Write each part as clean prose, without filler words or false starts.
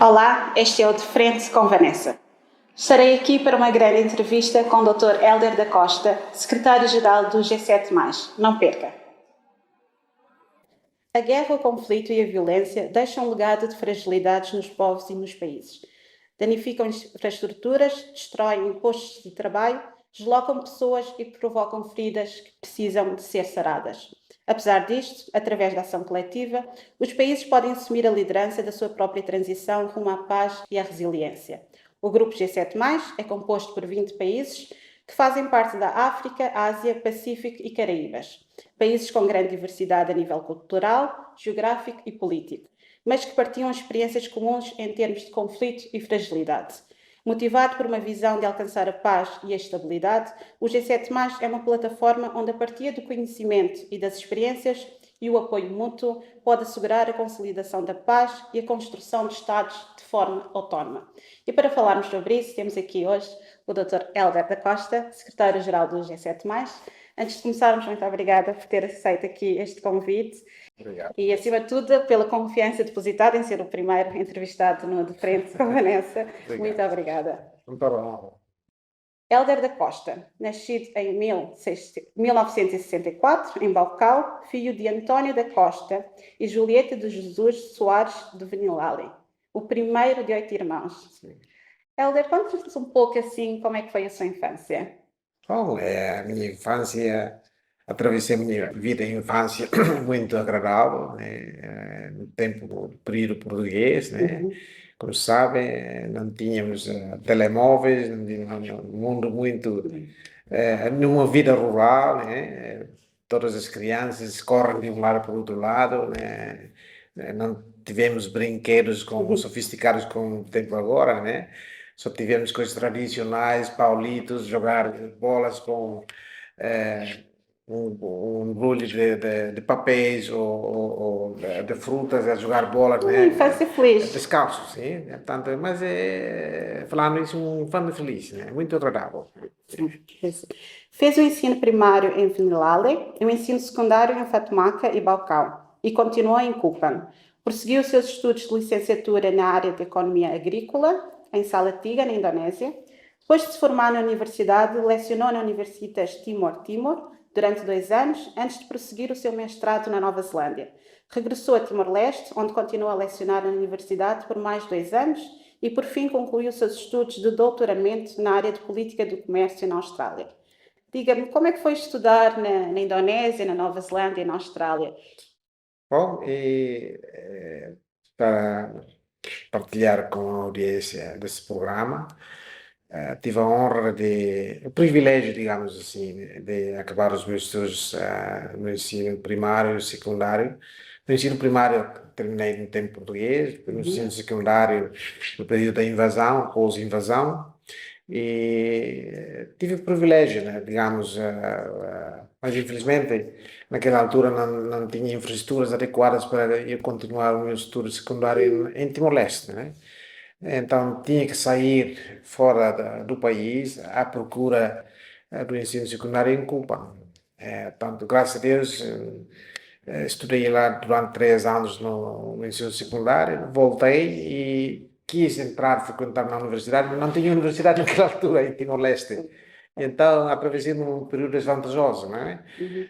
Olá, este é o De Frente com Vanessa. Estarei aqui para uma grande entrevista com o Dr. Hélder da Costa, secretário-geral do G7+. Não perca! A guerra, o conflito e a violência deixam um legado de fragilidades nos povos e nos países. Danificam infraestruturas, destroem postos de trabalho, deslocam pessoas e provocam feridas que precisam de ser saradas. Apesar disto, através da ação coletiva, os países podem assumir a liderança da sua própria transição rumo à paz e à resiliência. O grupo G7+, é composto por 20 países que fazem parte da África, Ásia, Pacífico e Caraíbas. Países com grande diversidade a nível cultural, geográfico e político, mas que partilham experiências comuns em termos de conflito e fragilidade. Motivado por uma visão de alcançar a paz e a estabilidade, o G7+, é uma plataforma onde a partilha do conhecimento e das experiências e o apoio mútuo pode assegurar a consolidação da paz e a construção de Estados de forma autónoma. E para falarmos sobre isso, temos aqui hoje o Dr. Hélder da Costa, secretário-geral do G7+. Antes de começarmos, muito obrigada por ter aceito aqui este convite. Obrigado. E, acima de tudo, pela confiança depositada em ser o primeiro entrevistado no De Frente com a Vanessa. Obrigado. Muito obrigada. Muito obrigado. Hélder da Costa, nascido em 1964, em Baucau, filho de António da Costa e Julieta de Jesus Soares de Venilali, o primeiro de 8 irmãos. Sim. Hélder, conta-nos um pouco assim como é que foi a sua infância. Bom, a minha infância, atravessei a minha vida em infância muito agradável, né? No tempo do período português, né? Como sabem, não tínhamos telemóveis, não tínhamos um mundo muito, numa vida rural, né? Todas as crianças correm de um lado para o outro lado, né? Não tivemos brinquedos sofisticados como o tempo agora, né? Só tivemos coisas tradicionais, paulitos, jogar bolas com um embrulho de papéis ou de frutas, a jogar bolas, né? Infância feliz. Descalços, sim. Portanto, mas falando isso, um fã feliz, né? Muito agradável. Fez o ensino primário em Venilali e o ensino secundário em Fatomaca e Baucau e continuou em Kupang. Prosseguiu os seus estudos de licenciatura na área de Economia Agrícola em Salatiga, na Indonésia. Depois de se formar na universidade, lecionou na Universitas Timor-Timor durante 2 anos, antes de prosseguir o seu mestrado na Nova Zelândia. Regressou a Timor-Leste, onde continuou a lecionar na universidade por mais 2 anos e, por fim, concluiu os seus estudos de doutoramento na área de Política do Comércio na Austrália. Diga-me, como é que foi estudar na Indonésia, na Nova Zelândia e na Austrália? Bom, para partilhar com a audiência desse programa, tive a honra o privilégio, digamos assim, de acabar os meus estudos no ensino primário e secundário. No ensino primário terminei no tempo português, depois no ensino secundário no período da invasão, pós-invasão, e tive o privilégio, né, digamos, mas infelizmente naquela altura não tinha infraestruturas adequadas para eu continuar o meu estudo secundário em Timor-Leste, né? Então tinha que sair fora do país à procura do ensino secundário em Cuba. Portanto, graças a Deus, estudei lá durante 3 anos no ensino secundário, voltei e quis entrar, frequentar na universidade, mas não tinha universidade naquela altura em Timor-Leste. Então, atravessei num período desvantajoso, não é?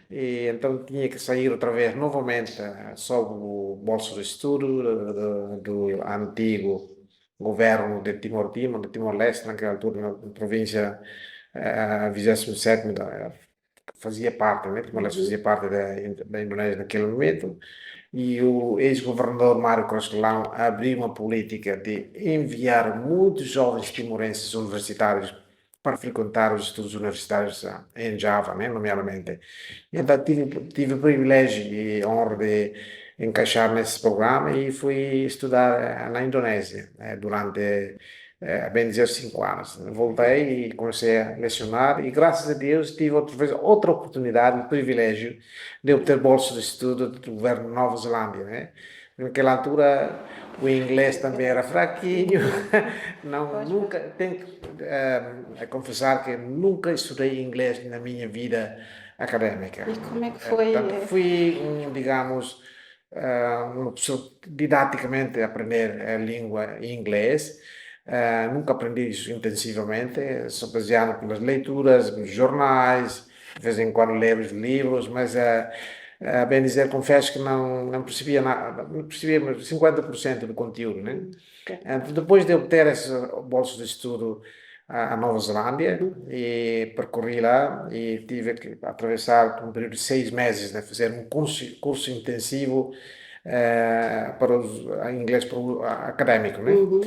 E então tinha que sair outra vez, novamente, sob o bolso de estudo do antigo governo de Timor-Timor, de Timor-Leste, naquela altura, na província 27ª, fazia parte, né? Timor-Leste fazia parte da Indonésia naquele momento, e o ex-governador Mário Costelão abriu uma política de enviar muitos jovens timorenses universitários para frequentar os estudos universitários em Java, né, nomeadamente. Então tive o privilégio e a honra de encaixar nesse programa e fui estudar na Indonésia durante, bem dizer, 5 anos. Voltei e comecei a lecionar e, graças a Deus, tive outra oportunidade, o privilégio de obter bolsa de estudo do governo de Nova Zelândia, né? Naquela altura o inglês também era fraquinho, nunca, tenho que confessar que nunca estudei inglês na minha vida académica. E como é que foi? Portanto, fui, digamos, uma pessoa didaticamente aprender a língua inglês. Nunca aprendi isso intensivamente, só baseado pelas leituras, pelos jornais, de vez em quando ler os livros, mas bem dizer, confesso que não percebia nada, não percebia 50% do conteúdo, né? Depois de obter esse bolsa de estudo à Nova Zelândia e percorri lá e tive que atravessar por um período de 6 meses, né, fazer um curso intensivo para inglês para académico, né? Uhum.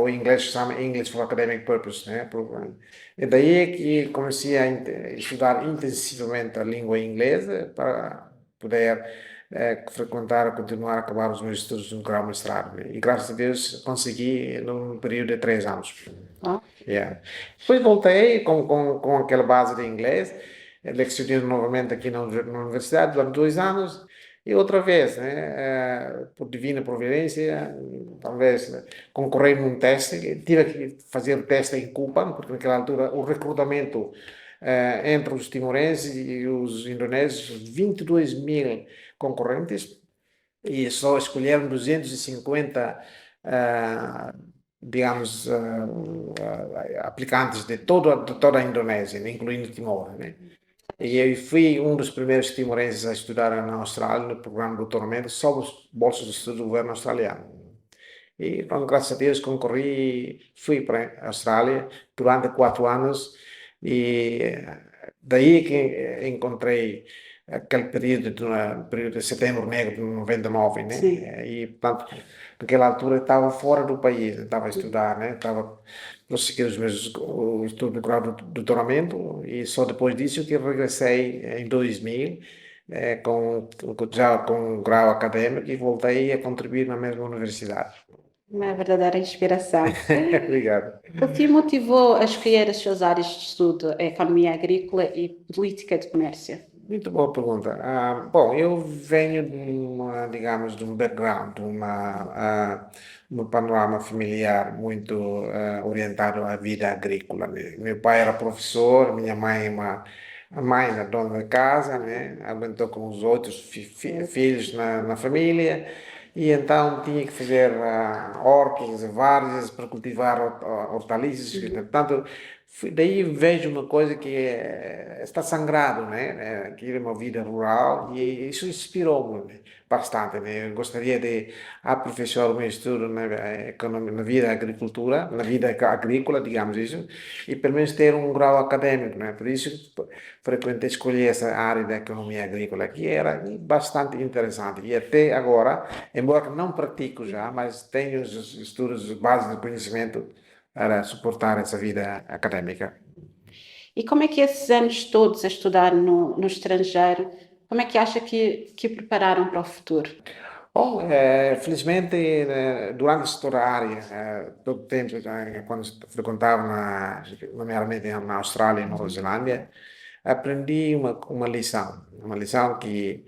O inglês chama English for Academic Purpose, né? E daí é que comecei a estudar intensivamente a língua inglesa para poder frequentar, continuar a acabar os meus estudos no grau mestrado, né? E graças a Deus consegui num período de 3 anos. Ah, Yeah. Depois voltei com aquela base de inglês, lecionei novamente aqui na universidade durante 2 anos e outra vez, né, por divina providência, talvez concorri num teste, tive que fazer o teste em Kupan, porque naquela altura o recrutamento entre os timorenses e os indonésios, 22 mil concorrentes, e só escolheram 250, ah, digamos, aplicantes de toda a Indonésia, né, incluindo Timor, né? E eu fui um dos primeiros timorenses a estudar na Austrália, no programa de doutoramento, sob os bolsas de estudo do governo australiano. E, pronto, graças a Deus, concorri, fui para a Austrália durante 4 anos e daí que encontrei aquele período de Setembro Negro de 99, né? sim. E, portanto, naquela altura eu estava fora do país, estava a estudar, né? Estava a prosseguir o estudo do grau de doutoramento e só depois disso que regressei em 2000, já com um grau académico e voltei a contribuir na mesma universidade. Uma verdadeira inspiração. Obrigado. O que o motivou a escolher as suas áreas de estudo, a economia agrícola e política de comércio? Muito boa pergunta. Bom, eu venho digamos, de um background, um panorama familiar muito orientado à vida agrícola, né? Meu pai era professor, minha mãe a mãe era dona de casa, né? Aguentou com os outros filhos na família e então tinha que fazer hortas, várzeas para cultivar hortaliças. Portanto, daí vejo uma coisa que está sangrado, né? Que é uma vida rural e isso inspirou-me bastante, né? Eu gostaria de aperfeiçoar o meu estudo na vida agricultura, na vida agrícola, digamos isso, e pelo menos ter um grau académico, né? Por isso frequentei escolhi essa área da economia agrícola, que era bastante interessante. E até agora, embora não pratico já, mas tenho os estudos base de conhecimento para suportar essa vida académica. E como é que esses anos todos a estudar no estrangeiro, como é que acha que o prepararam para o futuro? Bom, felizmente, durante toda a área, todo o tempo, quando frequentava, nomeadamente na Austrália e Nova Zelândia, aprendi uma lição que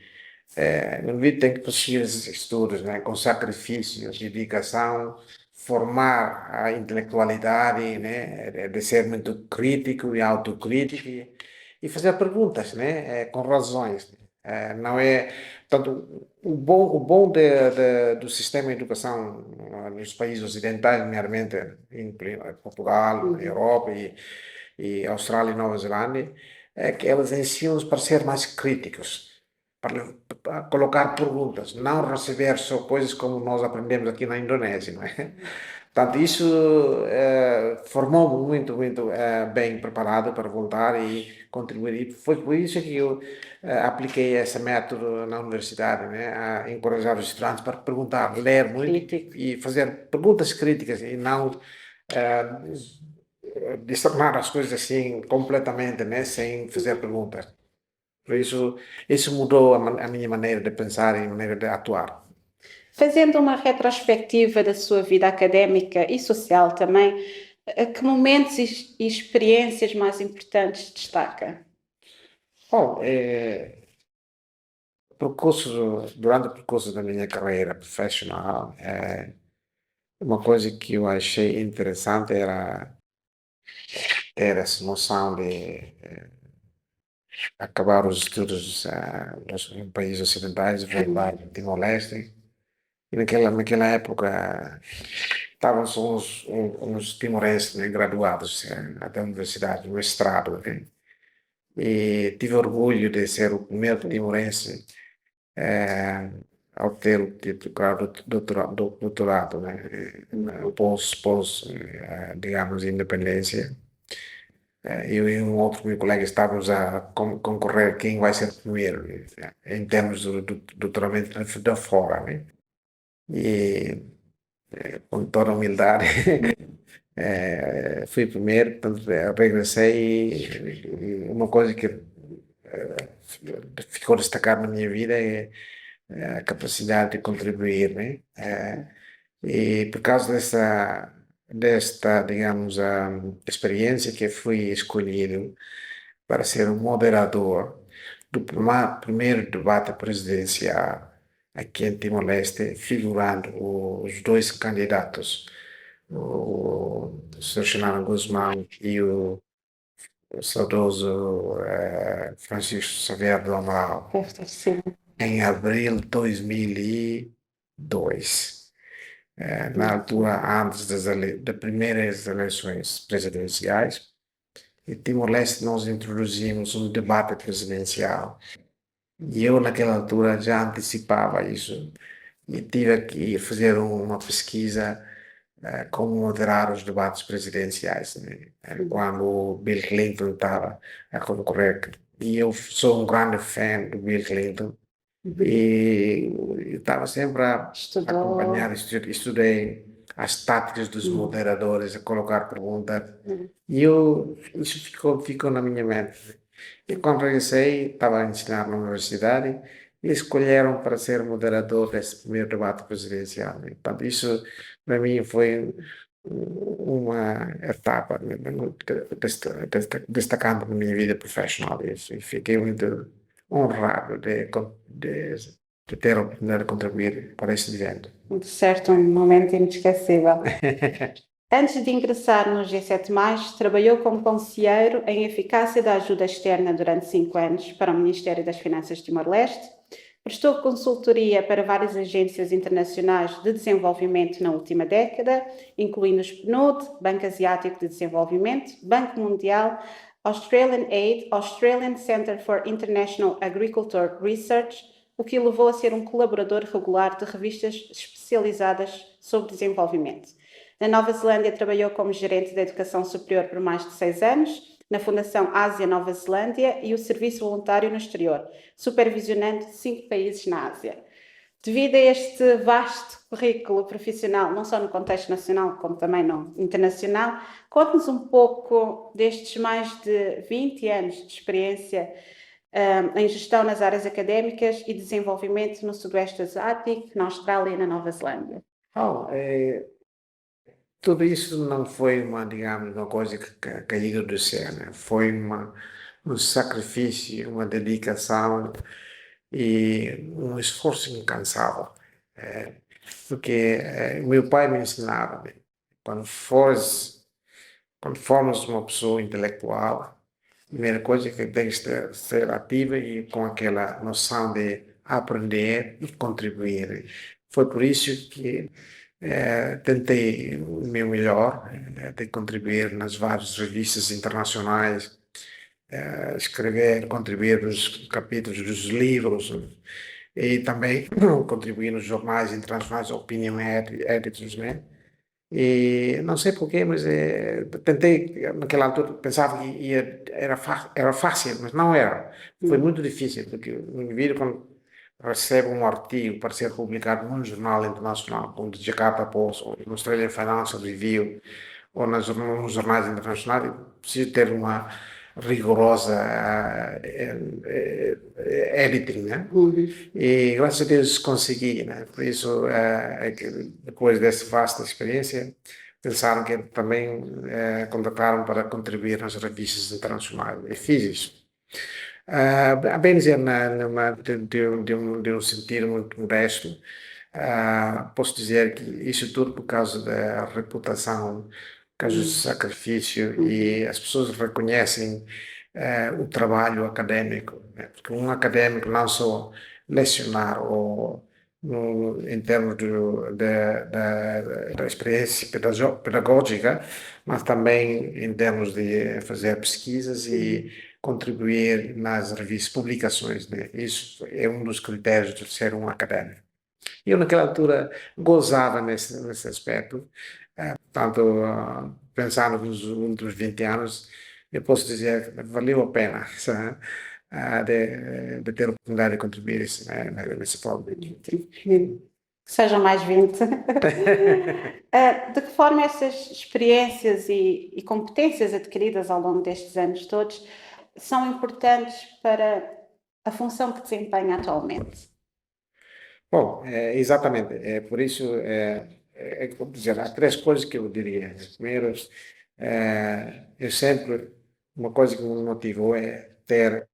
o indivíduo tem que prosseguir esses estudos, né, com sacrifício, dedicação, formar a intelectualidade, né, de ser muito crítico e autocrítico e fazer perguntas, né, com razões. Não é, portanto, o bom do sistema de educação nos países ocidentais, nomeadamente em Portugal, Europa e Austrália e Nova Zelândia, é que elas ensinam-nos para ser mais críticos, para colocar perguntas, não receber só coisas como nós aprendemos aqui na Indonésia, não é? Portanto, isso formou-me muito, muito bem preparado para voltar e contribuir. E foi por isso que eu apliquei esse método na universidade, né? A encorajar os estudantes para perguntar, ler muito Crítico. e fazer perguntas críticas e não distornar as coisas assim completamente, né? Sem fazer perguntas. Por isso mudou a minha maneira de pensar e maneira de atuar. Fazendo uma retrospectiva da sua vida académica e social também, que momentos e experiências mais importantes destaca? Bom, durante o percurso da minha carreira profissional, uma coisa que eu achei interessante era ter essa noção acabar os estudos nos países ocidentais, veio lá para Timor-Leste. E naquela época estavam só uns timorenses, né, graduados da universidade, mestrado, né? E tive orgulho de ser o primeiro timorense a obter o título de doutorado, né? Digamos, independência. Eu e um outro meu colega estávamos a concorrer quem vai ser o primeiro, né, em termos do doutoramento da fora, né? E com toda a humildade, fui primeiro, portanto, regressei e uma coisa que ficou destacada na minha vida é a capacidade de contribuir, né? E por causa desta, digamos, experiência que fui escolhido para ser o moderador do primeiro debate presidencial aqui em Timor-Leste, figurando os dois candidatos, o Sr. Xanana Guzmão e o saudoso Francisco Xavier do Amaral, Deve ter sido. em abril de 2002. Na altura, antes das primeiras eleições presidenciais, em Timor-Leste nós introduzimos um debate presidencial. E eu, naquela altura, já antecipava isso e tive que fazer uma pesquisa como moderar os debates presidenciais, né? Quando o Bill Clinton estava a concorrer. E eu sou um grande fã do Bill Clinton. E eu estava sempre a Estudou. acompanhar, estudei as táticas dos moderadores, a colocar perguntas. E isso ficou na minha mente. E quando regressei, estava a ensinar na universidade e escolheram para ser moderador desse primeiro debate presidencial, né? Portanto, isso para mim foi uma etapa, né, destacando na minha vida profissional. E fiquei muito honrado de ter a oportunidade de contribuir para este evento. De certo, um momento inesquecível. Antes de ingressar no G7+, trabalhou como conselheiro em eficácia da ajuda externa durante 5 anos para o Ministério das Finanças de Timor-Leste, prestou consultoria para várias agências internacionais de desenvolvimento na última década, incluindo os PNUD, Banco Asiático de Desenvolvimento, Banco Mundial, Australian Aid, Australian Centre for International Agriculture Research, o que o levou a ser um colaborador regular de revistas especializadas sobre desenvolvimento. Na Nova Zelândia trabalhou como gerente da educação superior por mais de 6 anos, na Fundação Ásia Nova Zelândia e o Serviço Voluntário no Exterior, supervisionando 5 países na Ásia. Devido a este vasto currículo profissional, não só no contexto nacional, como também no internacional, conte-nos um pouco destes mais de 20 anos de experiência em gestão nas áreas académicas e desenvolvimento no Sudoeste Asiático, na Austrália e na Nova Zelândia. Tudo isso não foi digamos, uma coisa que caiu do céu, né? Foi um sacrifício, uma dedicação e um esforço incansável. Porque meu pai me ensinava, né? Quando formos uma pessoa intelectual, a primeira coisa é que tens de ser ativa e com aquela noção de aprender e contribuir. Foi por isso que tentei o meu melhor de contribuir nas várias revistas internacionais, contribuir nos capítulos dos livros e também contribuir nos jornais internacionais, opinion editors, né? E não sei porquê, mas tentei, naquela altura, pensava que era fácil, mas não era. Foi muito difícil, porque no indivíduo, quando recebe um artigo para ser publicado num jornal internacional, como o Jakarta Post, ou no Australian Financial Review, ou nos jornais internacionais, precisa ter uma rigorosa editing, né? E graças a Deus consegui, né? Por isso, depois dessa vasta experiência, pensaram que também contrataram para contribuir nas revistas internacionais. E fiz isso. A bem dizer, de um sentido muito modesto, posso dizer que isso tudo por causa da reputação, por causa do sacrifício, e as pessoas reconhecem o trabalho acadêmico, né? Porque um acadêmico não só lecionar ou em termos da experiência pedagógica, mas também em termos de fazer pesquisas e contribuir nas revistas, publicações, né? Isso é um dos critérios de ser um académico. Eu, naquela altura, gozava nesse aspecto, tanto pensando nos últimos 20 anos, eu posso dizer que valeu a pena, sabe? De ter a oportunidade de contribuir nesse fórum. Que sejam mais 20. De que forma essas experiências e competências adquiridas ao longo destes anos todos são importantes para a função que desempenha atualmente? Bom, exatamente, por isso, como dizer, há três coisas que eu diria. Primeiro, eu sempre, uma coisa que me motivou é ter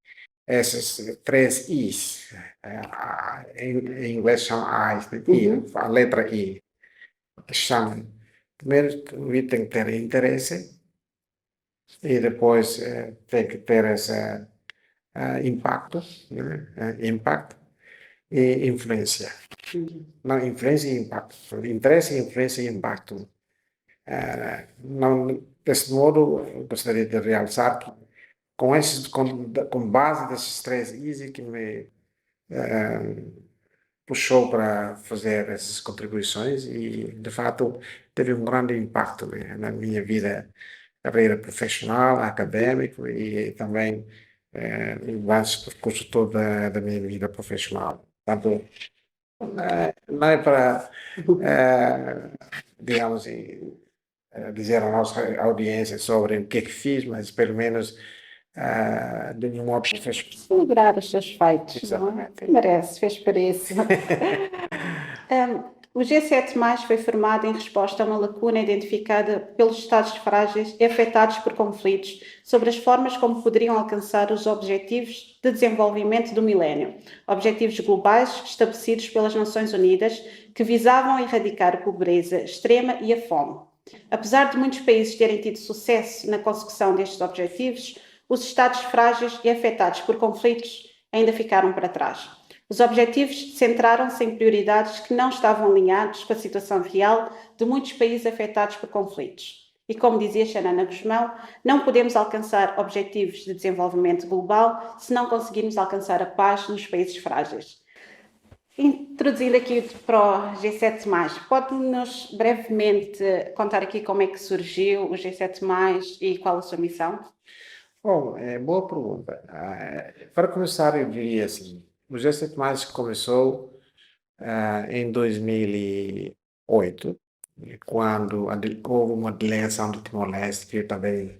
essas três Is. Em inglês são I's, né? A letra I. São, primeiro, tem que ter interesse e depois tem que ter esse impacto, né? Impacto e influência. Não, influência e impacto. Interesse, influência e impacto. Não, desse modo, eu gostaria de realçar que com base desses três Is que me puxou para fazer essas contribuições e, de fato, teve um grande impacto, né, na minha vida, carreira profissional, acadêmico e também no vasto percurso todo da minha vida profissional. Portanto, não é para, digamos, dizer à nossa audiência sobre o que é que fiz, mas pelo menos de um modo profissional. Celebrar os seus feitos, não é? Exatamente. Merece, fez por isso. O G7+, foi formado em resposta a uma lacuna identificada pelos Estados frágeis e afetados por conflitos sobre as formas como poderiam alcançar os Objetivos de Desenvolvimento do Milénio, objetivos globais estabelecidos pelas Nações Unidas que visavam erradicar a pobreza extrema e a fome. Apesar de muitos países terem tido sucesso na consecução destes objetivos, os Estados frágeis e afetados por conflitos ainda ficaram para trás. Os objetivos centraram-se em prioridades que não estavam alinhados com a situação real de muitos países afetados por conflitos. E como dizia Xanana Gusmão, não podemos alcançar objetivos de desenvolvimento global se não conseguirmos alcançar a paz nos países frágeis. Introduzindo aqui para o G7+, pode-nos brevemente contar aqui como é que surgiu o G7+, e qual a sua missão? Bom, boa pergunta. Para começar, eu diria assim, o G7 começou em 2008, quando houve uma delegação do Timor-Leste, que eu também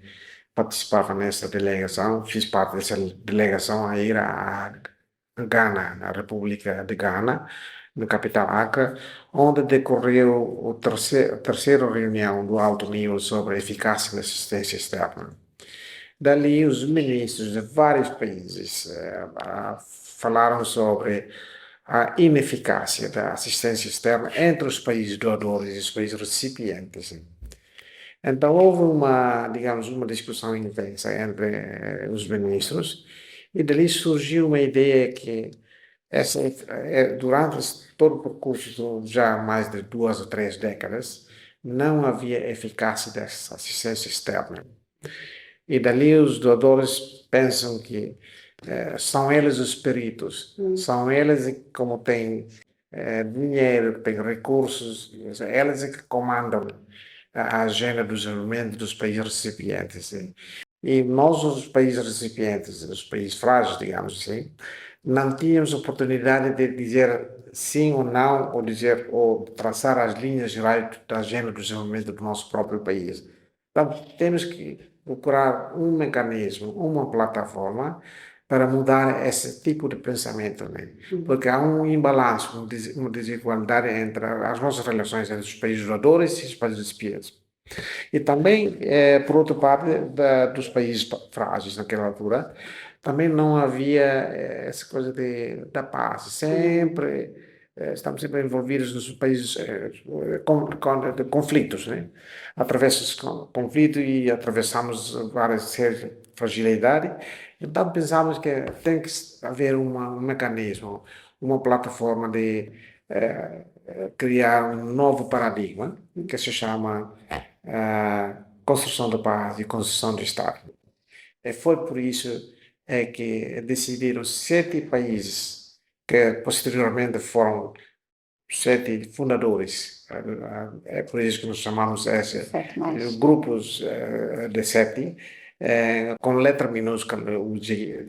participava nessa delegação, fiz parte dessa delegação a ir a Gana, na República de Gana, no capital Accra, onde decorreu a terceira reunião do alto nível sobre a eficácia da assistência externa. Dali, os ministros de vários países falaram sobre a ineficácia da assistência externa entre os países doadores e os países recipientes. Então, houve digamos, uma discussão intensa entre os ministros e dali surgiu uma ideia que durante todo o percurso de já mais de 2 ou 3 décadas, não havia eficácia dessa assistência externa. E dali os doadores pensam que são eles os peritos, são eles que, como têm dinheiro, têm recursos, eles é que comandam a agenda do desenvolvimento dos países recipientes. E nós, os países recipientes, os países frágeis, digamos assim, não tínhamos oportunidade de dizer sim ou não, ou traçar as linhas gerais da agenda do desenvolvimento do nosso próprio país. Então, temos que procurar um mecanismo, uma plataforma para mudar esse tipo de pensamento, né? Porque há um imbalanço, uma desigualdade entre as nossas relações entre os países doadores e os países recipientes. E também, por outra parte, dos países frágeis naquela altura, também não havia essa coisa da paz. Estamos sempre envolvidos nos países de conflitos, né? Atravessamos conflito e atravessamos várias séries fragilidade. Então pensamos que tem que haver um mecanismo, uma plataforma de criar um novo paradigma que se chama construção da paz e construção do Estado. E foi por isso que decidiram 7 países que posteriormente foram 7 fundadores. É por isso que nós chamamos esse Sete mais. grupos de 7, com letra minúscula, o G,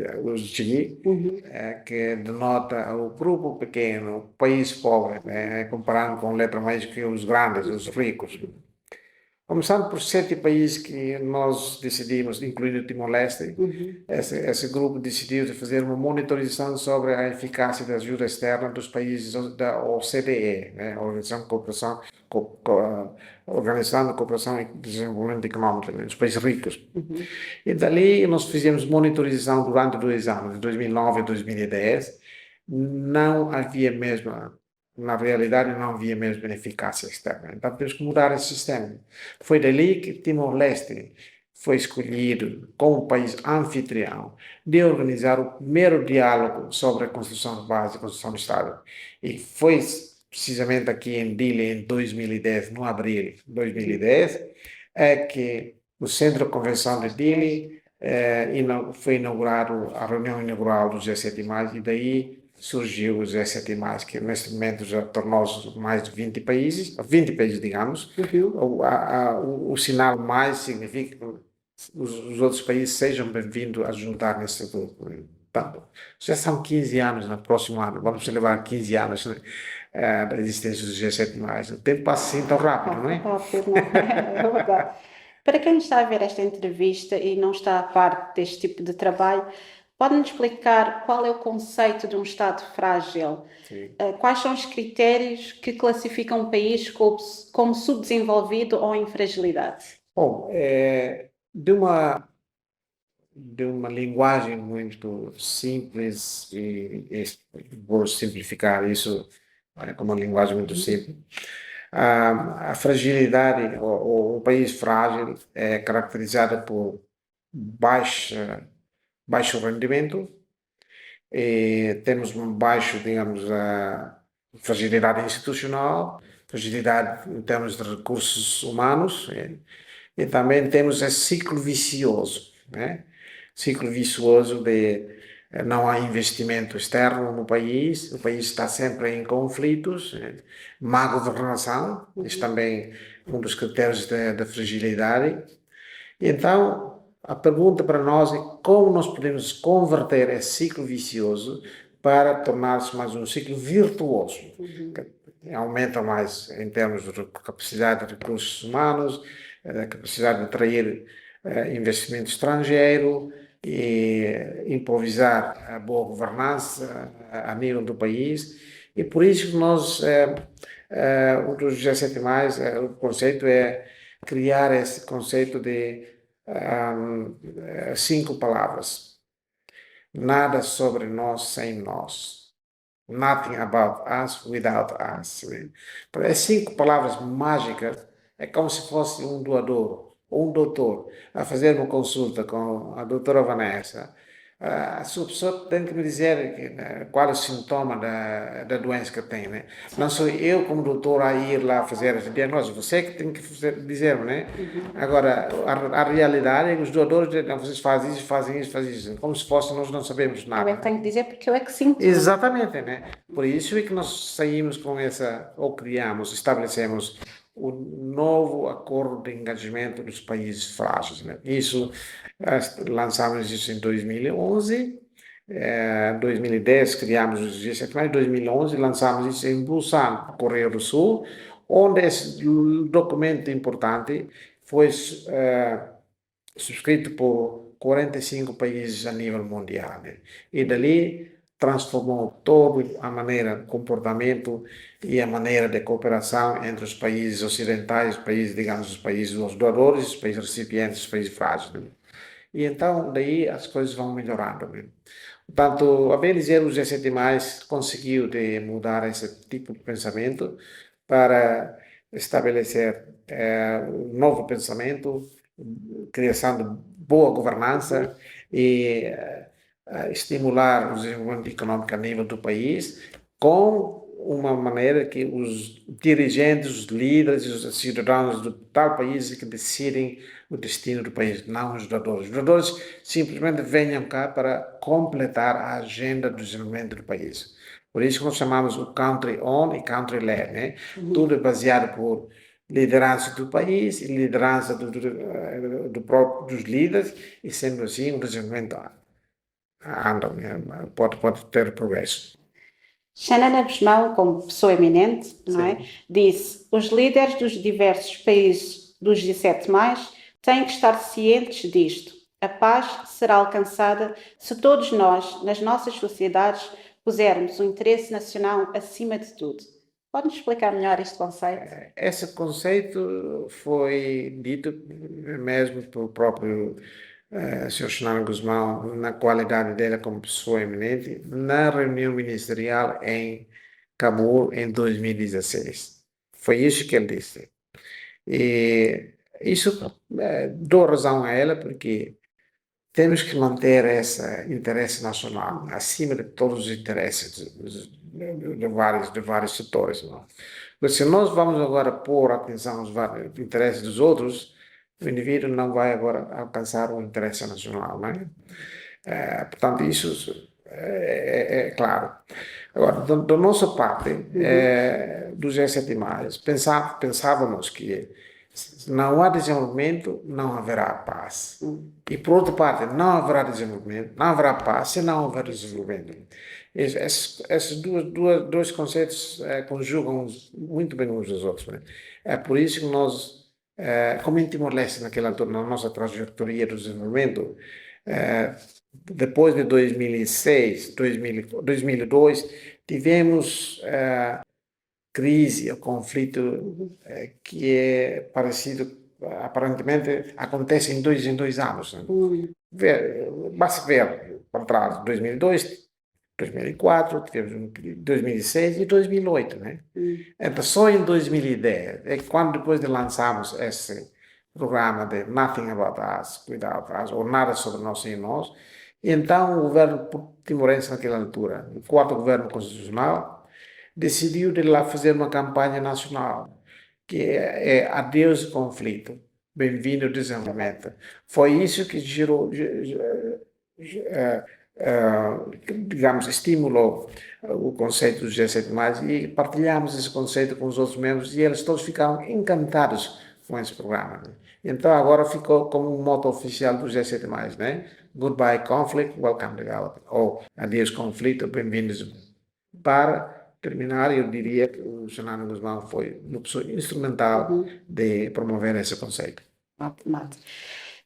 que denota o grupo pequeno, o país pobre, comparando com letra mais que os grandes, os ricos. Começando por 7 países que nós decidimos, incluindo Timor-Leste, esse grupo decidiu de fazer uma monitorização sobre a eficácia da ajuda externa dos países da OCDE, né, Organização de Cooperação e Desenvolvimento Econômico, né, dos países ricos. E dali nós fizemos monitorização durante 2 anos, de 2009 a 2010. Não havia mesmo, na realidade, não havia mesmo eficácia externa. Então temos que mudar esse sistema. Foi dali que Timor-Leste foi escolhido como país anfitrião de organizar o primeiro diálogo sobre a construção de base e construção do Estado. E foi precisamente aqui em Dili, em 2010, no abril de 2010, que o Centro de Convenção de Dili foi inaugurado, a reunião inaugural do G7+, e daí surgiu o G7+, que neste momento já tornou-se mais de 20 países, digamos. O sinal mais significa que os outros países sejam bem-vindos a juntar nesse grupo. Então, já são 15 anos no próximo ano, vamos celebrar 15 anos, né, da existência do G7+. O tempo passa assim tão rápido, não é? Rápido, não é? É verdade. Para quem está a ver esta entrevista e não está a par deste tipo de trabalho, pode-nos explicar qual é o conceito de um Estado frágil? Sim. Quais são os critérios que classificam um país como subdesenvolvido ou em fragilidade? Bom, de uma linguagem muito simples, e vou simplificar isso com uma linguagem muito simples. A fragilidade, ou um país frágil, é caracterizado por baixo rendimento, e temos um baixo, digamos, fragilidade institucional, fragilidade em termos de recursos humanos, e também temos esse ciclo vicioso, né? Ciclo vicioso de não há investimento externo no país, o país está sempre em conflitos, má governação, isso também é um dos critérios da fragilidade. E então, a pergunta para nós é como nós podemos converter esse ciclo vicioso para tornar-se mais um ciclo virtuoso, que aumenta mais em termos de capacidade de recursos humanos, capacidade de atrair investimento estrangeiro e improvisar a boa governança a nível do país. E por isso que nós, o do G7+, o conceito é criar esse conceito de 5 palavras. Nada sobre nós sem nós. Nothing about us without us. Para as 5 palavras mágicas, é como se fosse um doador ou um doutor a fazer uma consulta com a doutora Vanessa. A sua pessoa tem que me dizer qual é o sintoma da doença que tem, né? Não sou eu, como doutor, a ir lá fazer esse diagnóstico, você que tem que dizer-me, né? Agora, a realidade é que os doadores dizem, não, vocês fazem isso, fazem isso, fazem isso, como se fosse nós não sabemos Eu nada. é que tenho que dizer porque eu é que sinto. Exatamente, né? Por isso é que nós saímos com estabelecemos o novo acordo de engajamento dos países frágeis, né? Isso, lançamos isso em 2011, 2010 criamos o G7+, em 2011 lançamos isso em Busan, Coreia do Sul, onde esse documento importante foi subscrito por 45 países a nível mundial, né? E dali transformou toda a maneira de comportamento e a maneira de cooperação entre os países ocidentais, os países dos doadores, os países recipientes, os países frágeis, né? E então, daí as coisas vão melhorando, né? Portanto, a bem dizer, o G7+, conseguiu de mudar esse tipo de pensamento para estabelecer um novo pensamento, criação de boa governança e estimular o desenvolvimento econômico a nível do país com uma maneira que os dirigentes, os líderes e os cidadãos do tal país é que decidem o destino do país, não os doadores. Os doadores simplesmente venham cá para completar a agenda do desenvolvimento do país. Por isso que nós chamamos o country on e country led, né? Tudo é baseado por liderança do país e liderança dos líderes, e sendo assim o desenvolvimento anda, né? Pode ter progresso. Xanana Guzmão, como pessoa eminente, não é? Sim. Disse: os líderes dos diversos países dos G7+, têm que estar cientes disto. A paz será alcançada se todos nós, nas nossas sociedades, pusermos o interesse nacional acima de tudo. Pode-nos explicar melhor este conceito? Esse conceito foi dito mesmo pelo próprio Sr. Xanana Guzmão, na qualidade dele como pessoa eminente, na reunião ministerial em Cabul em 2016. Foi isso que ele disse. E isso dou razão a ela, porque temos que manter esse interesse nacional acima de todos os interesses de vários setores. Não? Porque se nós vamos agora pôr atenção aos interesses dos outros, o indivíduo não vai agora alcançar o interesse nacional. Não é? Portanto, isso é claro. Agora, da nossa parte, do G7+, pensávamos que se não há desenvolvimento, não haverá paz. E, por outra parte, não haverá desenvolvimento, não haverá paz se não houver desenvolvimento. Esses dois conceitos conjugam muito bem uns dos outros. Né? É por isso que nós, como em Timor-Leste, naquela altura, na nossa trajetória do desenvolvimento, depois de 2006, 2002, tivemos crise, o conflito que é parecido, aparentemente acontece em dois anos. Né? Basta ver para trás, 2002, 2004, tivemos 2006 e 2008, né? Então, só em 2010, é quando depois de lançarmos esse programa de Nothing About Us, Without Us, ou Nada Sobre Nós Sem Nós, então o governo timorense naquela altura, o quarto governo constitucional, decidiu de lá fazer uma campanha nacional, que é Adeus Conflito, Bem-vindo ao Desenvolvimento. Foi isso que gerou, digamos, estimulou o conceito do G7+, e partilhamos esse conceito com os outros membros e eles todos ficaram encantados com esse programa. Né? Então agora ficou como um moto oficial do G7+, né? Goodbye Conflict, Welcome Development. Ou Adeus Conflito, Bem-vindos. Para terminar, eu diria que o Xanana Guzmão foi uma pessoa instrumental de promover esse conceito.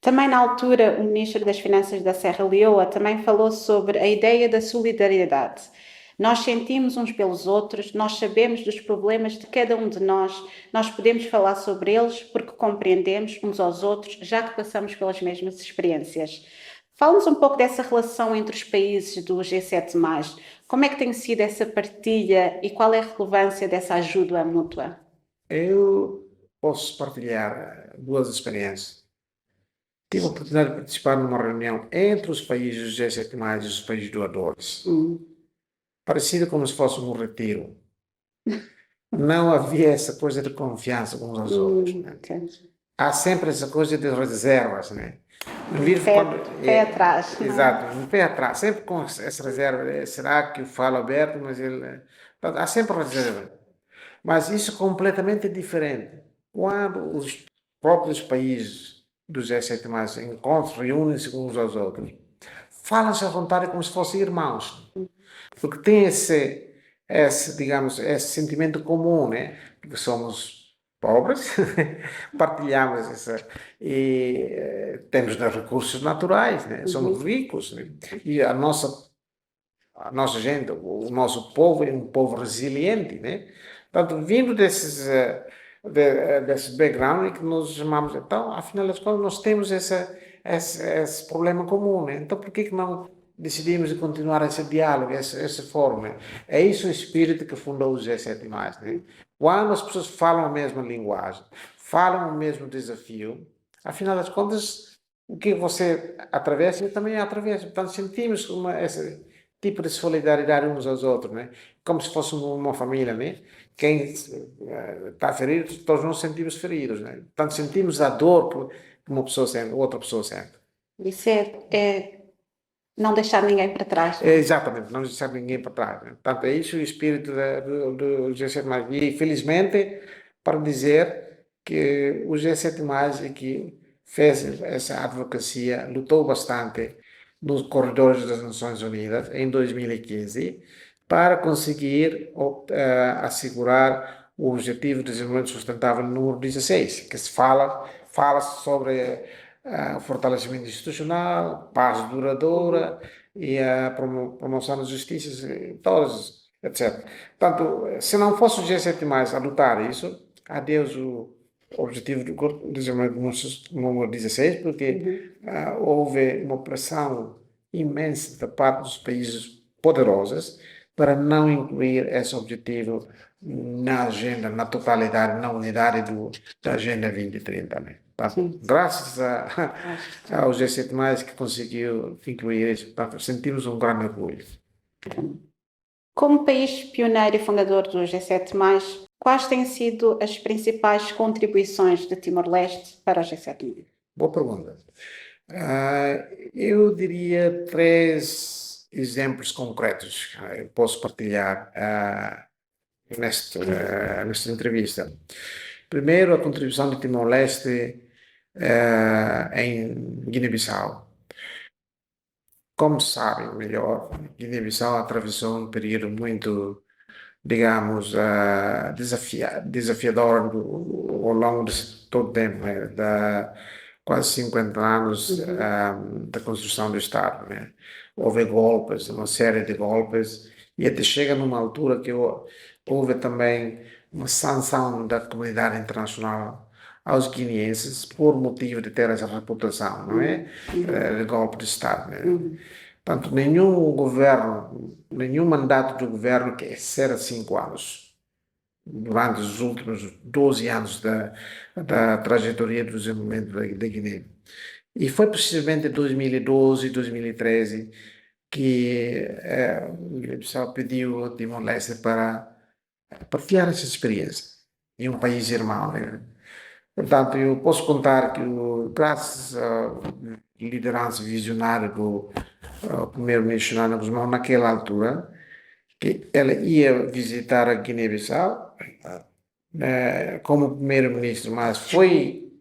Também na altura, o Ministro das Finanças da Serra Leoa também falou sobre a ideia da solidariedade. Nós sentimos uns pelos outros, nós sabemos dos problemas de cada um de nós podemos falar sobre eles porque compreendemos uns aos outros, já que passamos pelas mesmas experiências. Fala-nos um pouco dessa relação entre os países do G7+. Como é que tem sido essa partilha e qual é a relevância dessa ajuda mútua? Eu posso partilhar duas experiências. Tive a oportunidade de participar numa reunião entre os países do G7+, e os países doadores. Parecido como se fosse um retiro. Não havia essa coisa de confiança uns aos outros. Né? Há sempre essa coisa de reservas, né? Pé atrás. Exato, um pé atrás. Sempre com essa reserva. Será que eu falo aberto? Mas ele... Há sempre reserva. Mas isso é completamente diferente. Quando os próprios países do G7+, encontram, reúnem-se uns aos outros, falam-se à vontade como se fossem irmãos. Porque tem digamos, esse sentimento comum, né? Porque somos pobres, partilhamos e temos recursos naturais, né? Somos ricos, né? E a nossa gente, o nosso povo é um povo resiliente, né? Portanto, vindo desse background que nós chamamos, então, afinal das contas, nós temos esse problema comum, né? Então, por que não decidimos continuar esse diálogo, esse fórum? Né? É isso o espírito que fundou o G7+. Né? Quando as pessoas falam a mesma linguagem, falam o mesmo desafio, afinal das contas, o que você atravessa, eu também atravesso. Portanto, sentimos esse tipo de solidariedade uns aos outros, né? Como se fosse uma família, né? Quem está ferido, todos nós sentimos feridos, né? Portanto, sentimos a dor que uma pessoa sente, outra pessoa sente. Isso é não deixar ninguém para trás. Exatamente, não deixar ninguém para trás, né? Portanto, é isso o espírito do G7+. E, felizmente, para dizer que o G7+, é que fez essa advocacia, lutou bastante nos corredores das Nações Unidas em 2015 para conseguir assegurar o Objetivo de Desenvolvimento Sustentável número 16, que se fala sobre o fortalecimento institucional, paz duradoura e a promoção da justiça, todos, etc. Portanto, se não fosse o G7+, a lutar isso, adeus o objetivo do desenvolvimento número 16, porque houve uma pressão imensa da parte dos países poderosos para não incluir esse objetivo na agenda, na totalidade, na unidade da Agenda 2030, né? Graças ao G7+, que conseguiu incluir isso, sentimos um grande orgulho. Como país pioneiro e fundador do G7+, quais têm sido as principais contribuições de Timor-Leste para o G7+? Boa pergunta. Eu diria 3 exemplos concretos que eu posso partilhar nesta entrevista. Primeiro, a contribuição de Timor-Leste em Guiné-Bissau. Como sabem melhor, Guiné-Bissau atravessou um período muito, digamos, desafiador ao longo de todo o tempo, né? Quase 50 anos da construção do Estado, né? Houve golpes, uma série de golpes, e até chega numa altura que houve também uma sanção da comunidade internacional aos guineenses por motivo de ter essa reputação, não é? De golpe de Estado, né? Portanto, nenhum mandato do governo que exceda 5 anos, durante os últimos 12 anos da trajetória do desenvolvimento da Guiné. E foi precisamente em 2012 e 2013 que o Guiné-Bissau pediu ao Timor-Leste para partilhar essa experiência em um país irmão, né? Portanto, eu posso contar que, graças à liderança visionária do primeiro-ministro Nana Guzmão, naquela altura, que ela ia visitar a Guiné-Bissau como primeiro-ministro, mas foi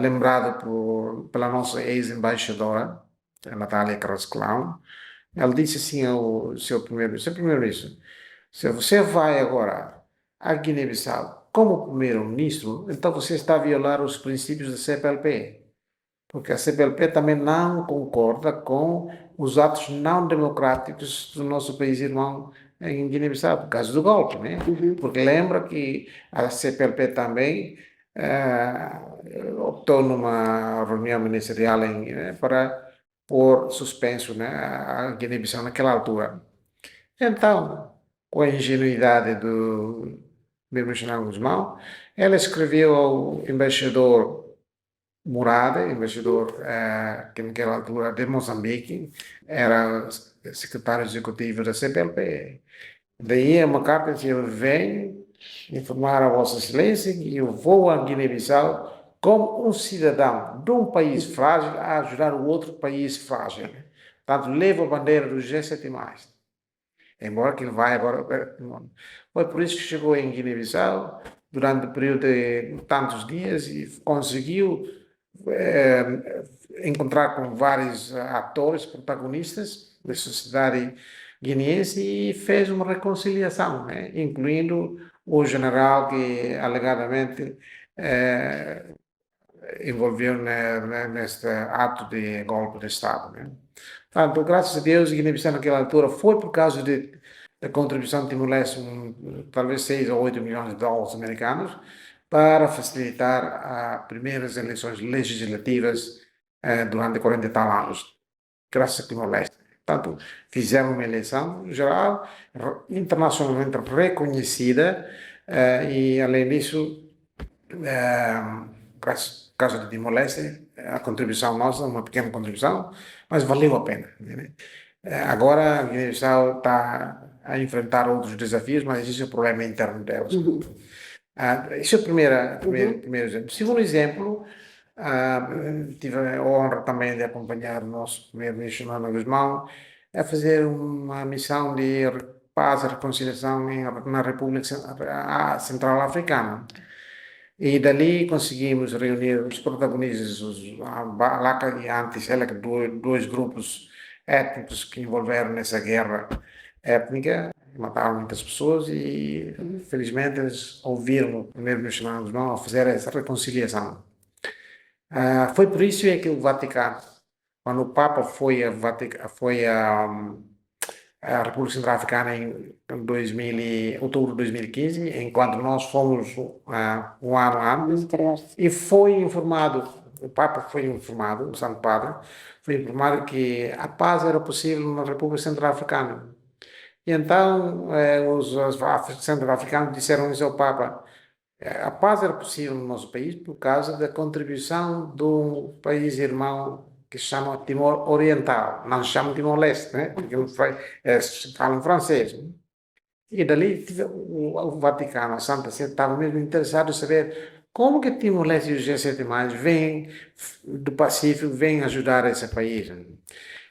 lembrado pela nossa ex-embaixadora, a Natália Carrasclão. Ela disse assim ao seu primeiro-ministro, se você vai agora à Guiné-Bissau como primeiro-ministro, então você está a violar os princípios da CPLP, porque a CPLP também não concorda com os atos não democráticos do nosso país irmão em Guiné-Bissau, por causa do golpe, né? Porque lembra que a CPLP também optou numa reunião ministerial para pôr suspenso, né, a Guiné-Bissau naquela altura. Então, com a ingenuidade do primeiro-ministro Guzmão, ela escreveu ao embaixador Murada, embaixador que naquela altura de Moçambique, era secretário executivo da CPLP. Daí uma carta dizia, venho informar a Vossa Excelência que eu vou a Guiné-Bissau como um cidadão de um país frágil a ajudar o outro país frágil. Portanto, levo a bandeira do G7+. Embora que ele vai agora. Foi por isso que chegou em Guiné-Bissau durante o período de tantos dias e conseguiu encontrar com vários atores, protagonistas da sociedade guineense e fez uma reconciliação, né? Incluindo o general que alegadamente envolveu neste ato de golpe de Estado, né? Portanto, graças a Deus, Guiné-Bissau naquela altura foi por causa da contribuição de Timor-Leste, talvez 6 ou 8 milhões de dólares americanos, para facilitar as primeiras eleições legislativas durante 40 e tal anos, graças a Timor-Leste. Portanto, fizeram uma eleição geral, internacionalmente reconhecida, e, além disso, graças ao caso de Timor-Leste, a contribuição nossa, uma pequena contribuição, mas valeu a pena, né? Agora a Guiné-Bissau está a enfrentar outros desafios, mas esse é o problema interno delas. Esse é o primeiro exemplo. Segundo exemplo, tive a honra também de acompanhar o nosso primeiro-ministro Nuno Guzmão a fazer uma missão de paz e reconciliação na República Central Africana. E dali conseguimos reunir os protagonistas, a Laka e a Anti-Selec, dois grupos étnicos que envolveram nessa guerra étnica, mataram muitas pessoas e, felizmente, eles ouviram o primeiro-ministro Nuno Guzmão a fazer essa reconciliação. Foi por isso que o Vaticano, quando o Papa foi a República Centro-Africana em outubro de 2015, enquanto nós fomos um ano antes, e foi informado, o Papa foi informado, o Santo Padre, foi informado que a paz era possível na República Centro-Africana. E então os centro-africanos disseram isso ao Papa. A paz era possível no nosso país por causa da contribuição do país irmão que se chama Timor Oriental, não se chama Timor-Leste, né? Porque falam francês. Né? E dali o Vaticano, a Santa Sé, estava mesmo interessado em saber como que Timor-Leste e os G7+, vêm do Pacífico, vêm ajudar esse país. Né?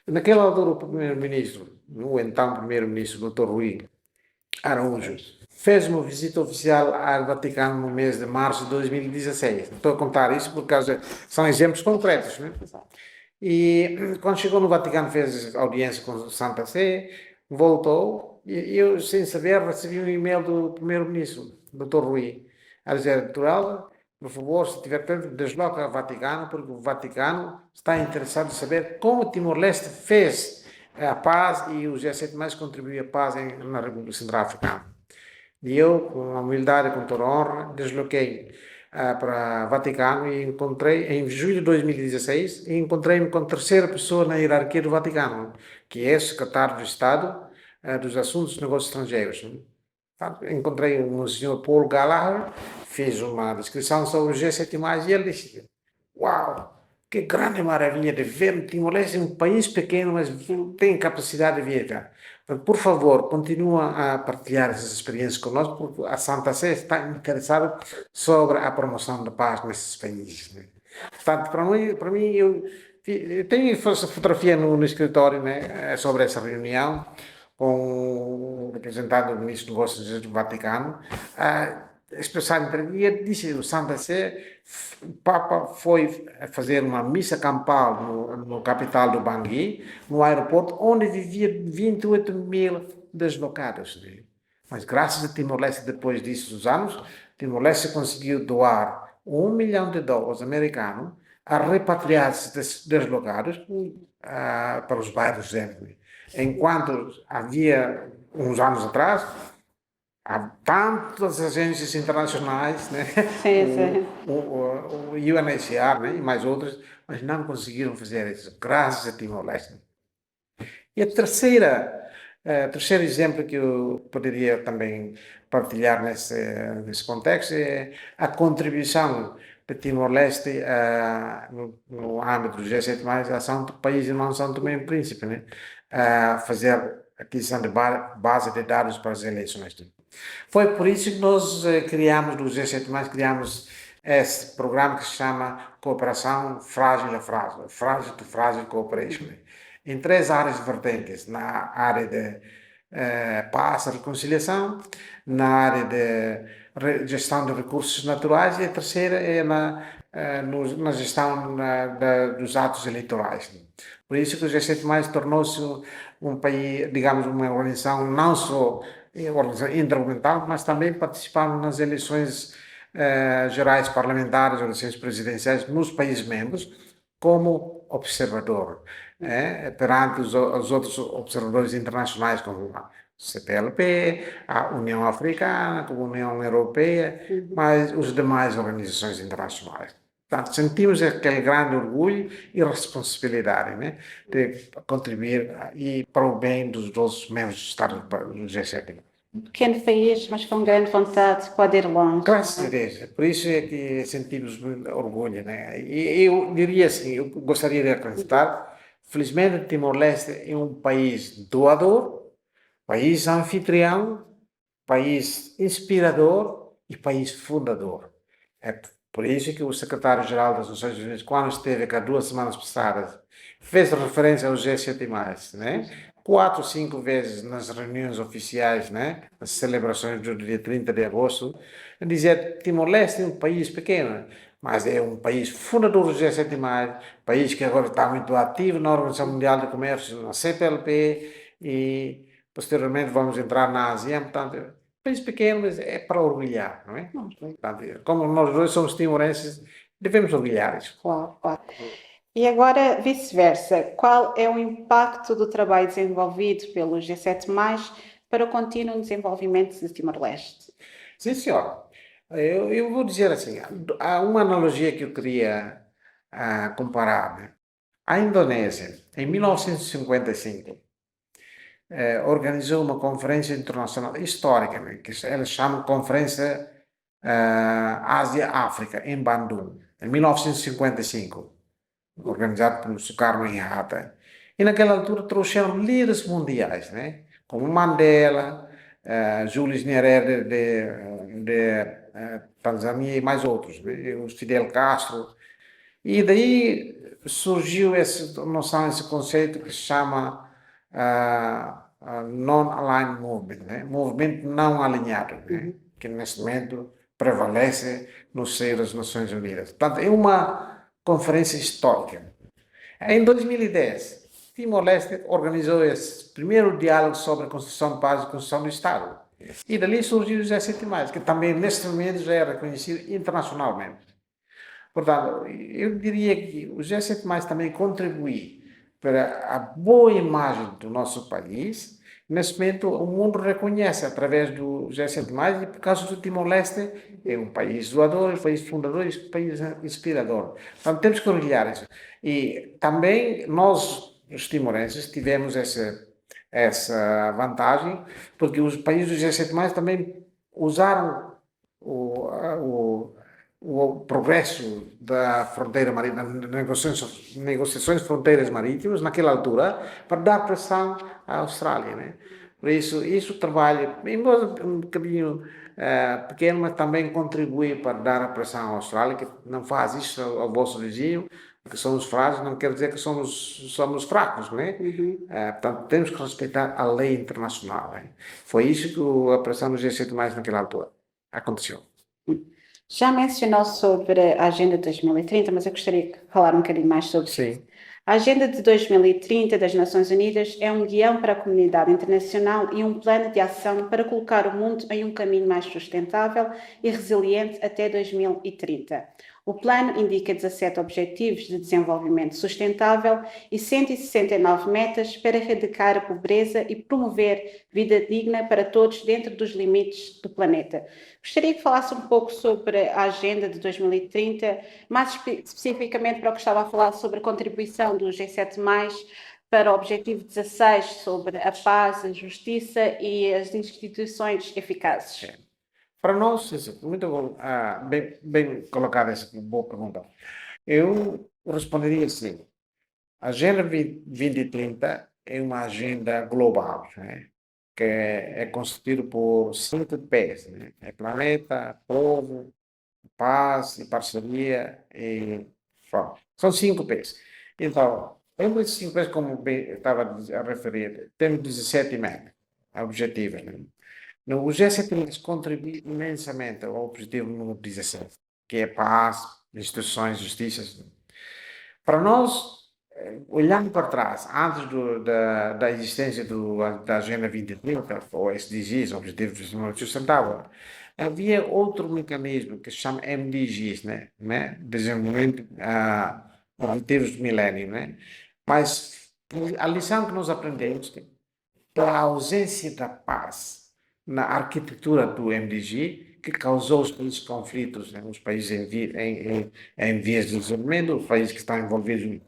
Naquela altura, o então primeiro-ministro, Dr. Rui Araújo, fez uma visita oficial ao Vaticano no mês de março de 2016. Estou a contar isso por causa, são exemplos concretos, né? E quando chegou no Vaticano fez audiência com Santa Sé, voltou, e eu, sem saber, recebi um e-mail do primeiro-ministro, Dr. Rui, a dizer, Dr. por favor, se tiver tempo, desloca ao Vaticano, porque o Vaticano está interessado em saber como Timor-Leste fez a paz e o G7+ contribuiu à paz na República Centro-Africana. E eu, com humildade e com toda a honra, desloquei para o Vaticano e encontrei, em julho de 2016, encontrei-me com a terceira pessoa na hierarquia do Vaticano, que é o secretário de Estado dos Assuntos e Negócios Estrangeiros. Encontrei o senhor Paul Gallagher, fiz uma descrição sobre o G7+, e ele disse, uau, que grande maravilha de ver Timor-Leste, um país pequeno, mas tem capacidade de vir. Por favor, continua a partilhar essas experiências conosco, porque a Santa Sé está interessada sobre a promoção da paz nesses países. Né? Portanto, para mim eu tenho essa fotografia no escritório, né, sobre essa reunião com o representante do Ministro dos Negócios do Vaticano, expressar e ele disse o Santa Sé, o Papa foi fazer uma missa campal no capital do Bangui, no aeroporto, onde vivia 28 mil deslocados. Né? Mas graças a Timor-Leste, depois disso, dos anos, Timor-Leste conseguiu doar $1 milhão americanos a repatriados deslocados para os bairros dentro. Enquanto havia, uns anos atrás, há tantas agências internacionais, né? Sim. O UNHCR, né? E mais outras, mas não conseguiram fazer isso, graças a Timor-Leste. E terceiro exemplo que eu poderia também partilhar nesse contexto é a contribuição de Timor-Leste no âmbito do G7+, a São País Irmão São Tomé e Príncipe, né? A fazer aquisição de base de dados para as eleições. Foi por isso que nós criamos, do G7+, criamos esse programa que se chama Cooperação Frágil a Frágil, Frágil to Frágil Cooperation, em 3 áreas vertentes, na área de paz e reconciliação, na área de gestão de recursos naturais e a terceira é na gestão dos atos eleitorais. Por isso que o G7+ tornou-se um país, digamos, uma organização não só intergovernamental, mas também participando nas eleições gerais parlamentares, eleições presidenciais nos países membros, como observador, perante os outros observadores internacionais, como a CPLP, a União Africana, a União Europeia, mas os demais organizações internacionais. Portanto, sentimos aquele grande orgulho e responsabilidade, né, de contribuir para o bem dos nossos membros do Estado do G7. um pequeno país, mas com grande vontade, pode ir longe. Graças a Deus. Por isso é que sentimos muito orgulho, né? E eu diria assim, eu gostaria de acreditar, felizmente Timor-Leste é um país doador, país anfitrião, país inspirador e país fundador. É por isso que o secretário-geral das Nações Unidas, quando esteve cá 2 semanas passadas, fez referência ao G7+, né? 4 ou 5 vezes nas reuniões oficiais, né? Nas celebrações do dia 30 de agosto, dizia que Timor-Leste é um país pequeno, mas é um país fundador do G7+, país que agora está muito ativo na Organização Mundial de Comércio, na CPLP, e posteriormente vamos entrar na ASEAN, portanto, país pequeno, mas é para orgulhar, não é? Portanto, como nós dois somos timorenses, devemos orgulhar isso. Claro, claro. E agora, vice-versa, qual é o impacto do trabalho desenvolvido pelo G7+, para o contínuo desenvolvimento de Timor-Leste? Sim, senhor. Eu vou dizer assim, há uma analogia que eu queria comparar, né? A Indonésia, em 1955, organizou uma conferência internacional histórica, né? Que eles chamam Conferência Ásia-África, em Bandung, em 1955, organizado pelo Sukarno Hatta. E naquela altura trouxeram líderes mundiais, né? Como Mandela, Julius Nyerere de Tanzânia e mais outros, né? O Fidel Castro. E daí surgiu essa noção, esse conceito que se chama Non-Aligned Movement, né? Movimento não alinhado, né? Que neste momento prevalece no seio das Nações Unidas. Portanto, é uma conferência histórica. Em 2010, Timor-Leste organizou esse primeiro diálogo sobre a Constituição de Paz e a Constituição do Estado. E dali surgiu o G7+, que também neste momento já é reconhecido internacionalmente. Portanto, eu diria que o G7+, também contribui para a boa imagem do nosso país. Nesse momento, o mundo reconhece através do G7+, e por causa do Timor-Leste, é um país doador, é um país fundador, é um país inspirador. Portanto, temos que orgulhar isso. E também nós, os timorenses, tivemos essa vantagem, porque os países do G7+, também usaram o progresso da fronteira marítima, negociações de fronteiras marítimas, naquela altura, para dar pressão à Austrália, né? Por isso trabalha, embora um bocadinho pequeno, mas também contribui para dar a pressão à Austrália, que não faz isso ao vosso vizinho, porque somos frágeis, não quer dizer que somos fracos, né? Portanto, temos que respeitar a lei internacional, né? Foi isso que a pressão do G7+, naquela altura aconteceu. Já mencionou sobre a Agenda 2030, mas eu gostaria de falar um bocadinho mais sobre isso. Sim. A Agenda de 2030 das Nações Unidas é um guião para a comunidade internacional e um plano de ação para colocar o mundo em um caminho mais sustentável e resiliente até 2030. O plano indica 17 Objetivos de Desenvolvimento Sustentável e 169 metas para erradicar a pobreza e promover vida digna para todos dentro dos limites do planeta. Gostaria que falasse um pouco sobre a Agenda de 2030, mais especificamente para o que estava a falar sobre a contribuição do G7+, para o Objetivo 16, sobre a paz, a justiça e as instituições eficazes. Para nós, muito bom, bem colocada essa boa pergunta. Eu responderia assim: a Agenda 2030 é uma agenda global, né? Que é constituído por 5 P's, né? É planeta, povo, paz e parceria e fome. São 5 P's. Então, entre esses 5 P's, como bem estava a referir, temos 17 metas, objetivos, né? O G7 contribui imensamente ao objetivo número 17, que é paz, instituições, justiça. Para nós, olhando para trás, antes da existência da Agenda 2030, ou SDGs, Objetivos de Desenvolvimento Sustentável, havia outro mecanismo que se chama MDGs, né? Desenvolvimento, Objetivos do Milénio, né? Mas a lição que nós aprendemos é a ausência da paz na arquitetura do MDG, que causou os países conflitos, né? Os países em vias de desenvolvimento, os países que estão envolvidos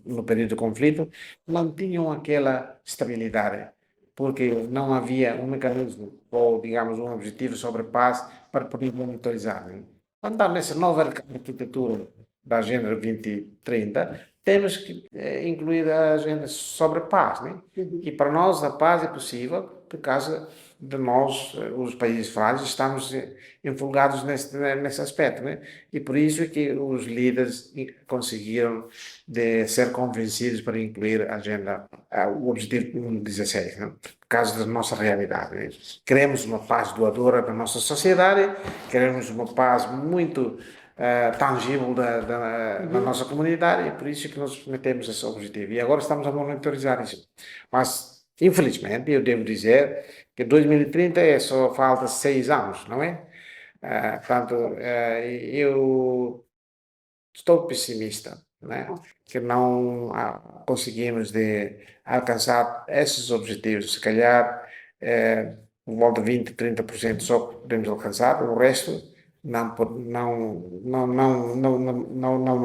no período de conflito, não tinham aquela estabilidade. porque não havia um mecanismo ou, digamos, um objetivo sobre paz para poder monitorizar, né? Então, nessa nova arquitetura da Agenda 2030, temos que incluir a agenda sobre paz, né? E para nós a paz é possível por causa de nós, os países frágeis, estamos enfolgados nesse aspecto, né? E por isso é que os líderes conseguiram de ser convencidos para incluir a agenda, o objetivo 16, né? Por causa da nossa realidade, né? Queremos uma paz doadora para a nossa sociedade, queremos uma paz muito tangível na nossa comunidade, e por isso que nós metemos esse objetivo. E agora estamos a monitorizar isso. Mas, infelizmente, eu devo dizer que 2030 só falta 6 anos, não é? Portanto, eu estou pessimista, né? Que não conseguimos de alcançar esses objetivos. Se calhar, por volta de 20, 30% só podemos alcançar, o resto não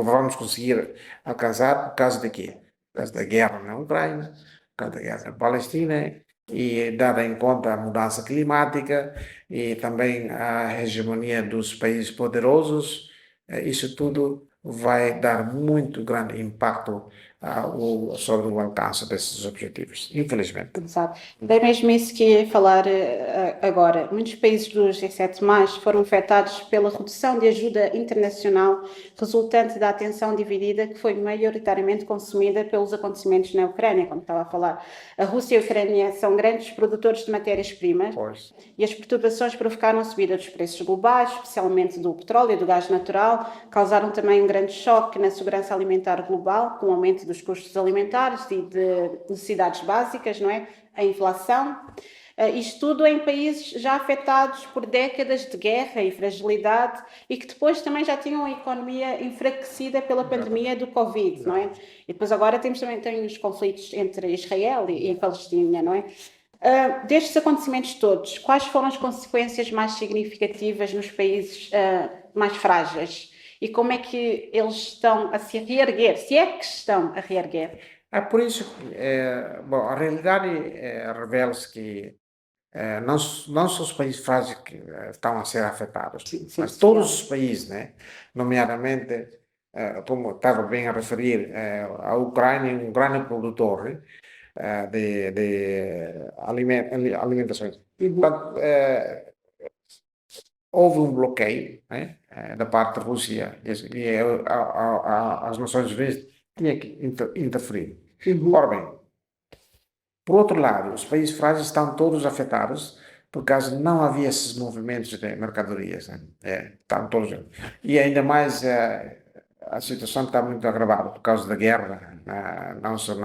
vamos conseguir alcançar por causa de quê? Por causa da guerra na Ucrânia, por causa da guerra na Palestina, e dada em conta a mudança climática e também a hegemonia dos países poderosos, isso tudo vai dar muito grande impacto sobre o alcance desses objetivos, infelizmente. Exato. É mesmo isso que ia falar agora. Muitos países dos G7+, foram afetados pela redução de ajuda internacional resultante da atenção dividida que foi maioritariamente consumida pelos acontecimentos na Ucrânia, como estava a falar. A Rússia e a Ucrânia são grandes produtores de matérias-primas e as perturbações provocaram a subida dos preços globais, especialmente do petróleo e do gás natural, causaram também um grande choque na segurança alimentar global, com o aumento dos custos alimentares e de necessidades básicas, não é? A inflação. Isto tudo em países já afetados por décadas de guerra e fragilidade e que depois também já tinham a economia enfraquecida pela pandemia do Covid, não é? E depois agora temos também os conflitos entre Israel e Palestina, não é? Destes acontecimentos todos, quais foram as consequências mais significativas nos países mais frágeis? E como é que eles estão a se reerguer, se é que estão a reerguer? É por isso que, bom, a realidade revela-se que não só os países frágeis que estão a ser afetados, Sim, mas todos os países, né? Nomeadamente, como estava bem a referir, a Ucrânia é um grande produtor, né? De alimentações. Portanto, houve um bloqueio, né? Da parte da Rússia e as Nações Unidas tinham que interferir. Ora bem, por outro lado, os países frágeis estão todos afetados por causa de não havia esses movimentos de mercadorias, né? Estão todos. E ainda mais a situação está muito agravada por causa da guerra, não só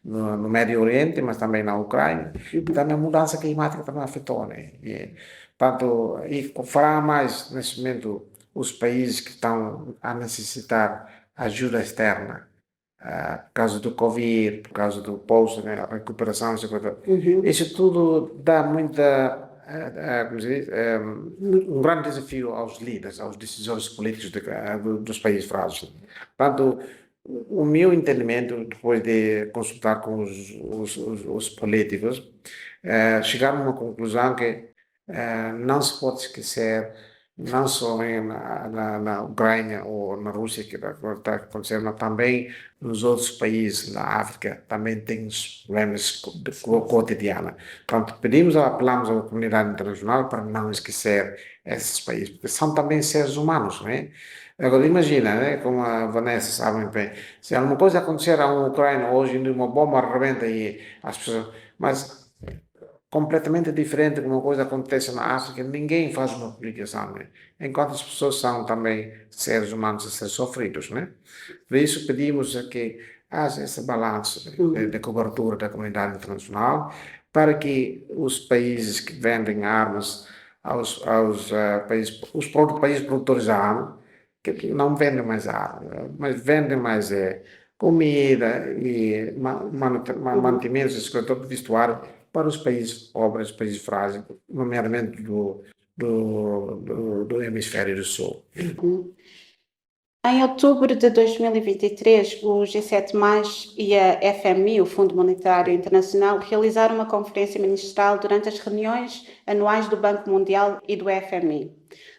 no Médio Oriente, mas também na Ucrânia. E também a mudança climática também afetou, né? Portanto, e fará mais nesse momento os países que estão a necessitar ajuda externa por causa do Covid, por causa do post, né, a recuperação, isso tudo dá muita, como se diz, um grande desafio aos líderes, aos decisores políticos dos países frágeis. Portanto, o meu entendimento, depois de consultar com os políticos, chegaram a uma conclusão que não se pode esquecer, não só na Ucrânia ou na Rússia, que está acontecendo, mas também nos outros países da África, também tem os problemas cotidianos. Portanto, apelamos à comunidade internacional para não esquecer esses países, porque são também seres humanos, não é? Agora, imagina, né, como a Vanessa sabe muito bem, se alguma coisa acontecer a uma Ucrânia hoje, uma bomba arrebenta e as pessoas. Mas completamente diferente de uma coisa que acontece na África, ninguém faz uma publicação, né? Enquanto as pessoas são também seres humanos a ser sofridos, né? Por isso pedimos que haja esse balanço de cobertura da comunidade internacional para que os países que vendem armas aos países, os próprios países produtores de armas, que não vendem mais armas, mas vendem mais comida e mantimentos, escritório de vestuário para os países pobres, países frágeis, nomeadamente do hemisfério do sul. Em outubro de 2023, o G7+, e a FMI, o Fundo Monetário Internacional, realizaram uma conferência ministerial durante as reuniões anuais do Banco Mundial e do FMI.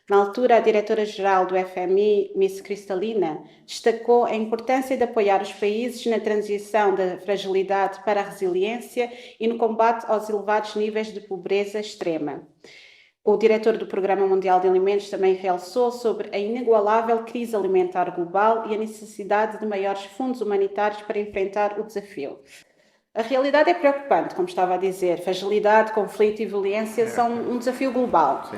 Na altura, a diretora-geral do FMI, Miss Kristalina, destacou a importância de apoiar os países na transição da fragilidade para a resiliência e no combate aos elevados níveis de pobreza extrema. O diretor do Programa Mundial de Alimentos também realçou sobre a inigualável crise alimentar global e a necessidade de maiores fundos humanitários para enfrentar o desafio. A realidade é preocupante, como estava a dizer. Fragilidade, conflito e violência são um desafio global. Sim.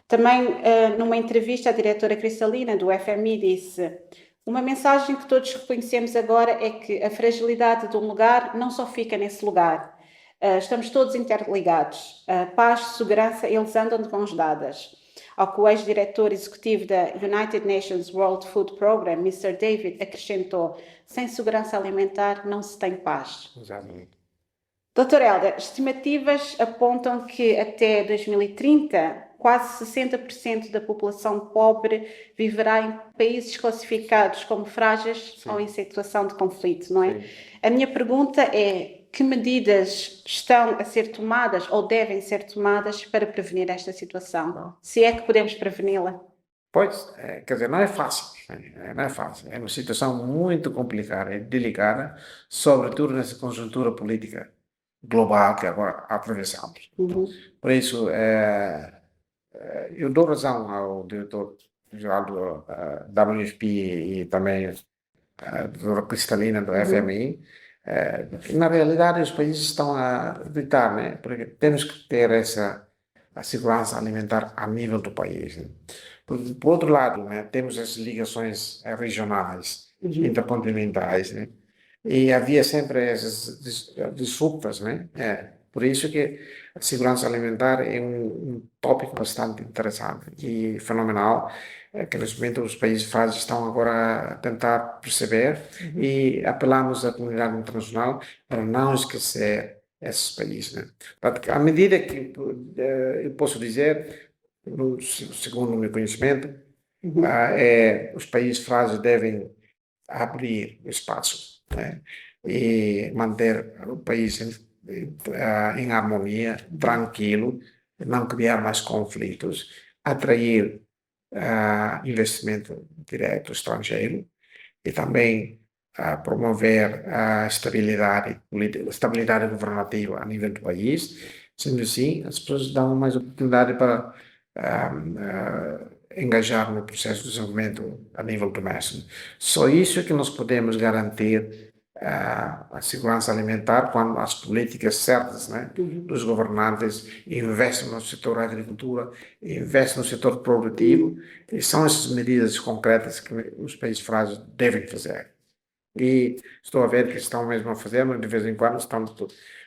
Também, numa entrevista, a diretora Kristalina, do FMI, disse: uma mensagem que todos reconhecemos agora é que a fragilidade de um lugar não só fica nesse lugar. Estamos todos interligados. Paz, segurança, eles andam de mãos dadas. Ao que o ex-diretor executivo da United Nations World Food Program, Mr. David, acrescentou: sem segurança alimentar não se tem paz. Exatamente. Doutor Helder, estimativas apontam que até 2030 quase 60% da população pobre viverá em países classificados como frágeis Sim. ou em situação de conflito, não é? Sim. A minha pergunta é: que medidas estão a ser tomadas ou devem ser tomadas para prevenir esta situação? Se é que podemos preveni-la? Pois, quer dizer, não é fácil, não é fácil. É uma situação muito complicada e delicada, sobretudo nessa conjuntura política global que agora atravessamos. Por isso, eu dou razão ao diretor-geral do WFP e também à doutora Cristalina do FMI. Na realidade, os países estão a gritar, né? Porque temos que ter a segurança alimentar a nível do país, né? Por outro lado, né, temos as ligações regionais, intercontinentais, né? E havia sempre essas disputas, né? Por isso que a segurança alimentar é um tópico bastante interessante e fenomenal, que neste momento os países frágeis estão agora a tentar perceber e apelamos à comunidade internacional para não esquecer esses países, né? Portanto, à medida que eu posso dizer, segundo o meu conhecimento, os países frágeis devem abrir espaço, né? E manter o país em harmonia, tranquilo, não criar mais conflitos, atrair investimento direto estrangeiro e também promover a estabilidade política, estabilidade governativa a nível do país. Sendo assim, as pessoas dão mais oportunidade para engajar no processo de desenvolvimento a nível doméstico. Só isso é que nós podemos garantir a segurança alimentar quando as políticas certas, né, dos governantes investem no setor agricultura, investem no setor produtivo, e são essas medidas concretas que os países frágeis devem fazer. E estou a ver que estão mesmo a fazer, mas de vez em quando estão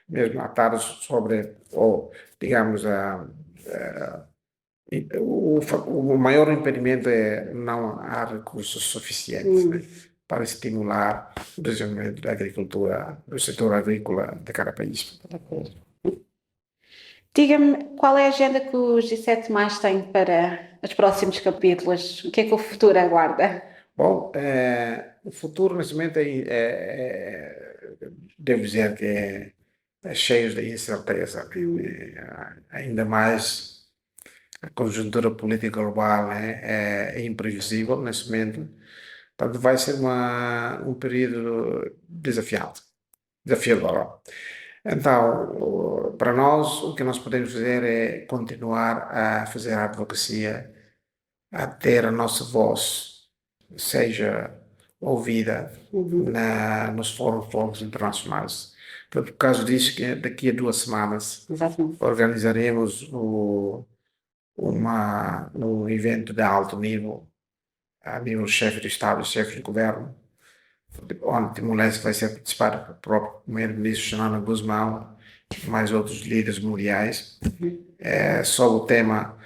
mesmo atados sobre, ou digamos, o maior impedimento é não há recursos suficientes, né, para estimular o desenvolvimento da agricultura, do setor agrícola de cada país. Diga-me, qual é a agenda que o G7+ tem para os próximos capítulos? O que é que o futuro aguarda? Bom, o futuro nesse momento devo dizer que é cheio de incerteza, ainda mais a conjuntura política global, né, é imprevisível nesse momento. Portanto, vai ser um período desafiador. Então, para nós, o que nós podemos fazer é continuar a fazer a advocacia, a ter a nossa voz seja ouvida nos fóruns internacionais. Por causa disso, que daqui a 2 semanas Exatamente. organizaremos um evento de alto nível, a nível chefe de Estado e chefe de governo, onde Timor-Leste vai ser participado pelo próprio primeiro-ministro Xanana Guzmão e mais outros líderes mundiais, sobre o tema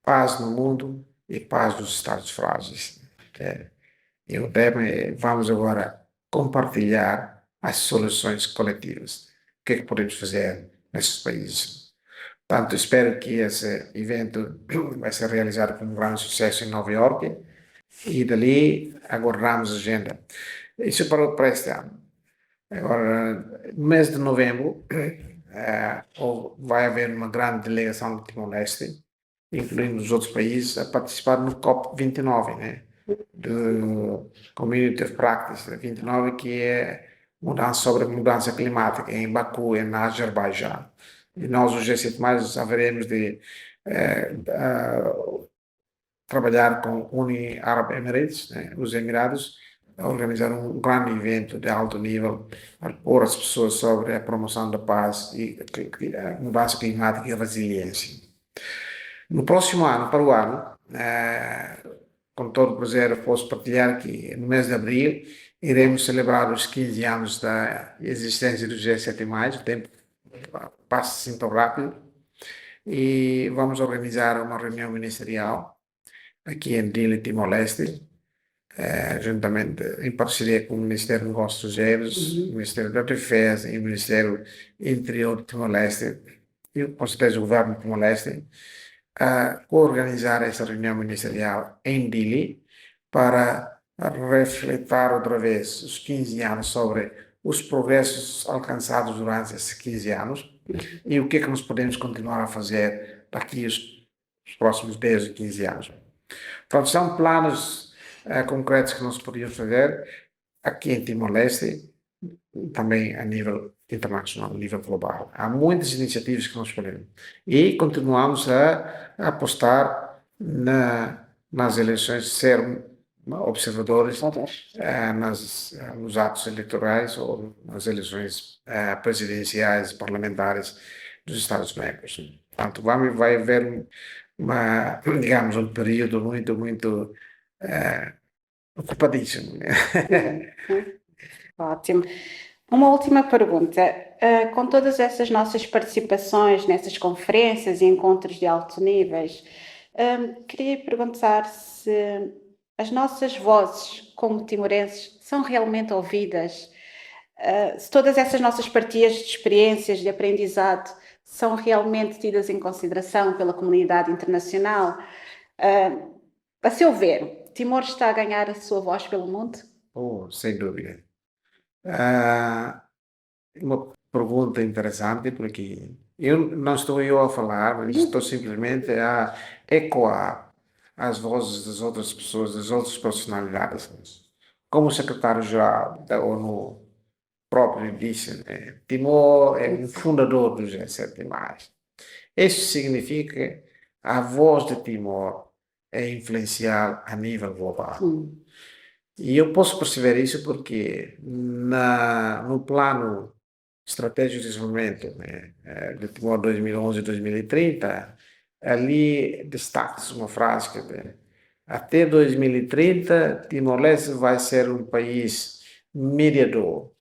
paz no mundo e paz nos Estados frágeis. E o tema vamos agora compartilhar as soluções coletivas. O que é que podemos fazer nesses países? Portanto, espero que esse evento vai ser realizado com um grande sucesso em Nova Iorque e dali aguardamos a agenda. Isso para este ano. Agora, no mês de novembro, vai haver uma grande delegação de Timor-Leste, incluindo os outros países, a participar no COP29, né? Do Community of Practice 29, que é sobre a mudança climática em Baku, na Azerbaijão. E nós, os G7+, haveremos de trabalhar com Uni Arab Emirates, né, os Emirados, a organizar um grande evento de alto nível para pôr as pessoas sobre a promoção da paz e a mudança climática e a resiliência. No próximo ano, para o ano, com todo o prazer, posso partilhar que no mês de abril iremos celebrar os 15 anos da existência do G7+, o tempo passa assim tão rápido, e vamos organizar uma reunião ministerial aqui em Dili, Timor-Leste, juntamente em parceria com o Ministério dos Negócios Estrangeiros, o Ministério da Defesa e o Ministério Interior de Timor-Leste, e com certeza o Governo de Timor-Leste, a organizar essa reunião ministerial em Dili para refletir outra vez os 15 anos sobre os progressos alcançados durante esses 15 anos e o que é que nós podemos continuar a fazer daqui os próximos 10 e 15 anos. Portanto, são planos concretos que nós podíamos fazer aqui em Timor-Leste, também a nível internacional, a nível global. Há muitas iniciativas que nós podemos. E continuamos a apostar nas eleições, ser observadores nos atos eleitorais ou nas eleições presidenciais e parlamentares dos Estados-membros. Portanto, vai haver digamos, um período muito ocupadíssimo. Ótimo. Uma última pergunta. Com todas essas nossas participações nessas conferências e encontros de alto níveis, queria perguntar se as nossas vozes como timorenses são realmente ouvidas, se todas essas nossas partilhas de experiências, de aprendizado, são realmente tidas em consideração pela comunidade internacional. A seu ver, Timor está a ganhar a sua voz pelo mundo? Sem dúvida. Uma pergunta interessante, porque não estou eu a falar, mas estou simplesmente a ecoar as vozes das outras pessoas, das outras personalidades. Como o secretário-geral da ONU próprio disse, né? Timor é um fundador do G7+. Isso significa que a voz de Timor é influenciar a nível global. E eu posso perceber isso porque no plano estratégico de desenvolvimento, né, de Timor 2011-2030, ali destaca-se uma frase que até 2030 Timor-Leste vai ser um país mediador,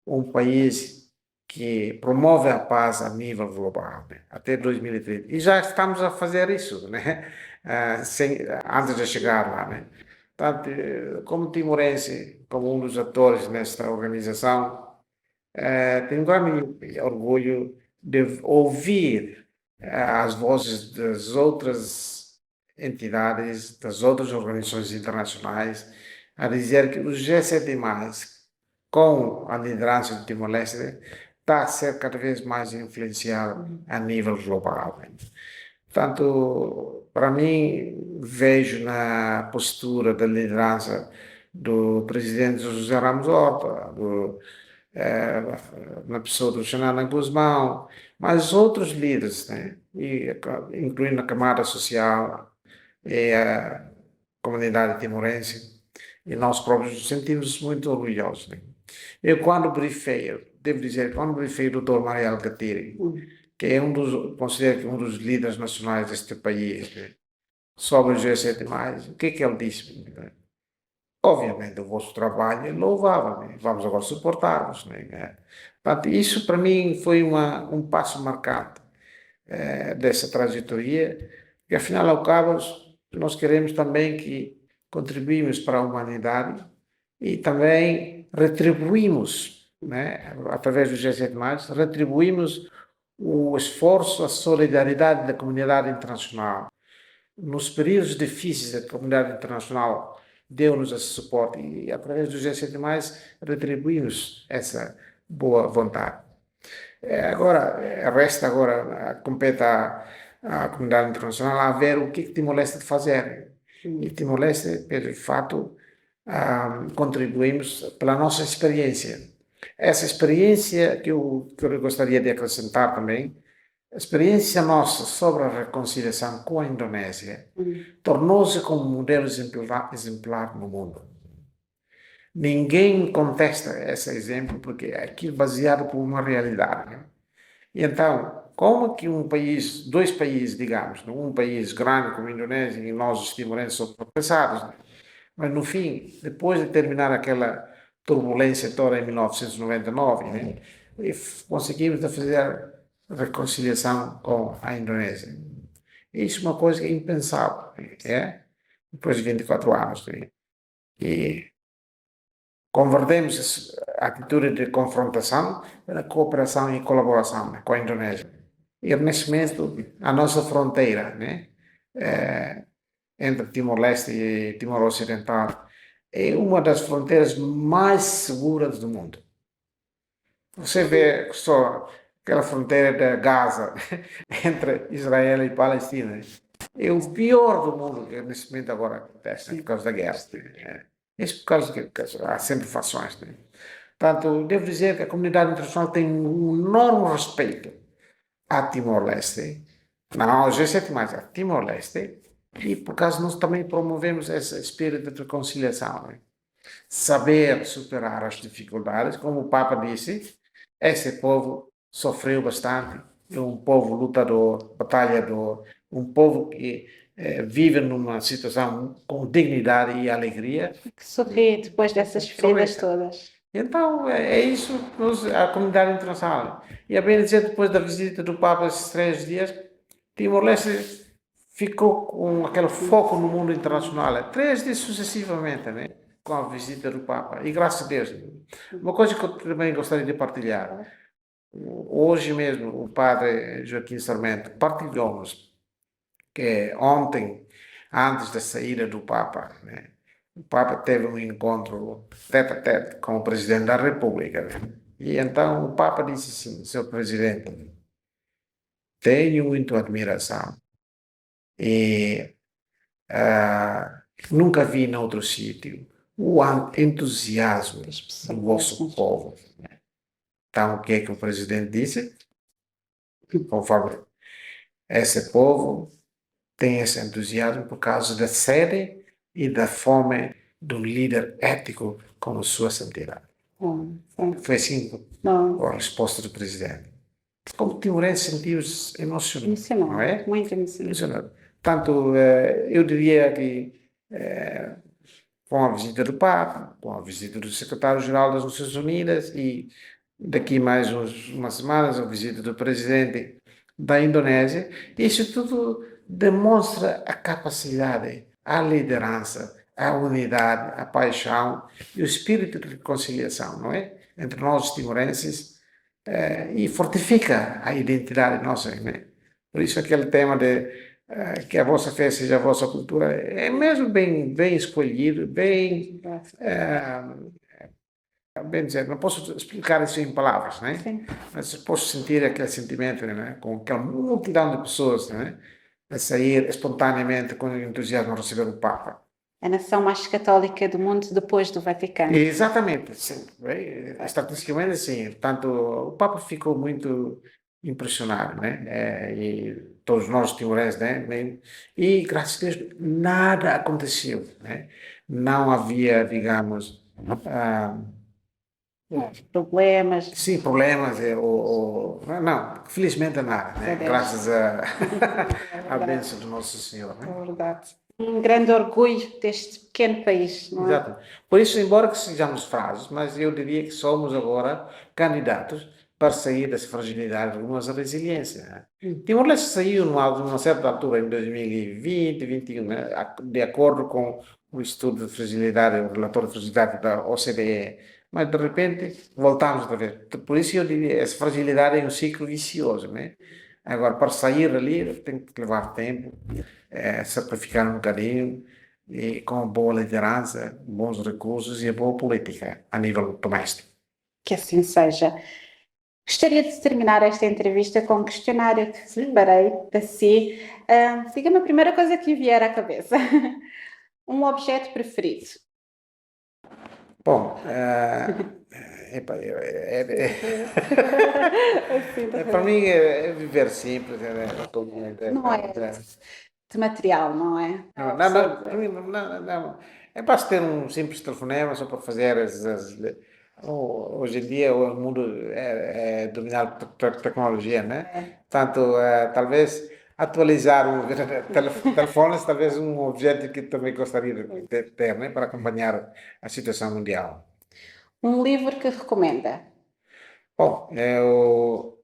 um país que promove a paz a nível global, né, até 2030. E já estamos a fazer isso, né, antes de chegar lá, né. Portanto, como timorense, como um dos atores nesta organização, tenho um grande orgulho de ouvir as vozes das outras entidades, das outras organizações internacionais, a dizer que o G7+, com a liderança do Timor-Leste, está a ser cada vez mais influenciado a nível global. Portanto, para mim, vejo na postura da liderança do presidente José Ramos Horta, na pessoa do Xanana Guzmão, mas outros líderes, né? Incluindo a camada social e a comunidade timorense, e nós próprios nos sentimos muito orgulhosos. Né? Eu, quando devo dizer, quando briefei o Dr. Mariel Gatiri, que é considero que um dos líderes nacionais deste país, né? Sobre o G7+, o que é que ele disse? Obviamente, o vosso trabalho é louvável, né? Vamos agora suportar-vos. Né? Portanto, isso para mim foi um passo marcante dessa trajetória, e afinal ao cabo, nós queremos também que contribuímos para a humanidade e também retribuímos, né? Através do G7+, retribuímos o esforço, a solidariedade da comunidade internacional. Nos períodos difíceis da comunidade internacional deu-nos esse suporte e, através do G7+, retribuímos essa boa vontade. Agora, resta agora, compete à comunidade internacional a ver o que Timor-Leste de fazer. E Timor-Leste, de fato, contribuímos pela nossa experiência. Essa experiência que eu gostaria de acrescentar também, a experiência nossa sobre a reconciliação com a Indonésia tornou-se como um modelo exemplar no mundo. Ninguém contesta esse exemplo porque é aquilo baseado por uma realidade, né? E então, como que dois países, digamos, um país grande como a Indonésia e nós os timorenses somos pensados, né? Mas no fim, depois de terminar aquela turbulência toda em 1999, né, conseguimos fazer a reconciliação com a Indonésia. Isso é uma coisa que é impensável, depois de 24 anos. Né? E convertemos a atitude de confrontação para cooperação e colaboração, né, com a Indonésia. E nesse momento, a nossa fronteira, né, entre Timor-Leste e Timor Ocidental é uma das fronteiras mais seguras do mundo. Você vê só aquela fronteira da Gaza entre Israel e Palestina. É o pior do mundo que nesse momento agora acontece, por causa da guerra. Isso por causa que há sempre fações. Né? Portanto, devo dizer que a comunidade internacional tem um enorme respeito a Timor-Leste, não ao G7, mas a Timor-Leste, e por causa nós também promovemos esse espírito de reconciliação. Né? Saber superar as dificuldades, como o Papa disse, esse povo sofreu bastante, é um povo lutador, batalhador, um povo que vive numa situação com dignidade e alegria. Que sorri depois dessas feridas todas. Então, é isso a comunidade internacional. E a bem dizer, depois da visita do Papa esses 3 dias, Timor-Leste ficou com aquele foco no mundo internacional. 3 dias sucessivamente, né? Com a visita do Papa. E graças a Deus. Uma coisa que eu também gostaria de partilhar. Hoje mesmo, o padre Joaquim Sarmento partilhou-nos que ontem, antes da saída do Papa, né, o Papa teve um encontro tete-a-tete com o Presidente da República. Né? E então o Papa disse assim, Senhor Presidente, tenho muita admiração e nunca vi em outro sítio o entusiasmo do vosso povo. Então, o que é que o Presidente disse? Conforme esse povo tem esse entusiasmo por causa da sede e da fome de um líder ético como Sua Santidade. Foi assim a resposta do Presidente. Como timorense sentiu-se emocionado, não é? Muito emocionado. Tanto, eu diria que com a visita do Papa, com a visita do Secretário-Geral das Nações Unidas e daqui mais umas semanas a visita do Presidente da Indonésia, isso tudo demonstra a capacidade, a liderança, a unidade, a paixão e o espírito de reconciliação, não é? Entre nós os timorenses, e fortifica a identidade nossa, né? Por isso aquele tema de que a vossa fé seja a vossa cultura é mesmo bem escolhido, bem dizer, não posso explicar isso em palavras, né? Sim. Mas posso sentir aquele sentimento, né? Com aquela multidão de pessoas, né? A sair espontaneamente com entusiasmo a receber o Papa. A nação mais católica do mundo depois do Vaticano. Exatamente, sim. Estatisticamente, sim. Portanto, o Papa ficou muito impressionado, né? E todos nós timorenses, né? E, graças a Deus, nada aconteceu, né? Não havia, digamos... problemas. Sim, problemas, não, felizmente nada, né? Graças à bênção do Nosso Senhor. Né? É verdade. Um grande orgulho deste pequeno país, não é? Exato. Por isso, embora que sejamos frágeis, mas eu diria que somos agora candidatos para sair dessa fragilidade com uma resiliência. Né? Timor-Leste saiu numa certa altura, em 2020, 2021, né? De acordo com o estudo de fragilidade, o relatório de fragilidade da OCDE, mas de repente voltamos outra vez. Por isso eu diria, essa fragilidade é um ciclo vicioso, né? Agora, para sair dali tem que levar tempo, sacrificar um bocadinho, e com boa liderança, bons recursos e boa política a nível doméstico. Que assim seja. Gostaria de terminar esta entrevista com um questionário que preparei para si. Diga-me a primeira coisa que vier à cabeça. Um objeto preferido. Bom, epa, Assim, para mim é viver simples, não é de material, não é? para mim, não. É basta ter um simples telefonema só para fazer hoje em dia o mundo é dominado por tecnologia, né? É. Portanto, talvez atualizar o telefones, talvez um objeto que também gostaria de ter, né? Para acompanhar a situação mundial. Um livro que recomenda. Bom,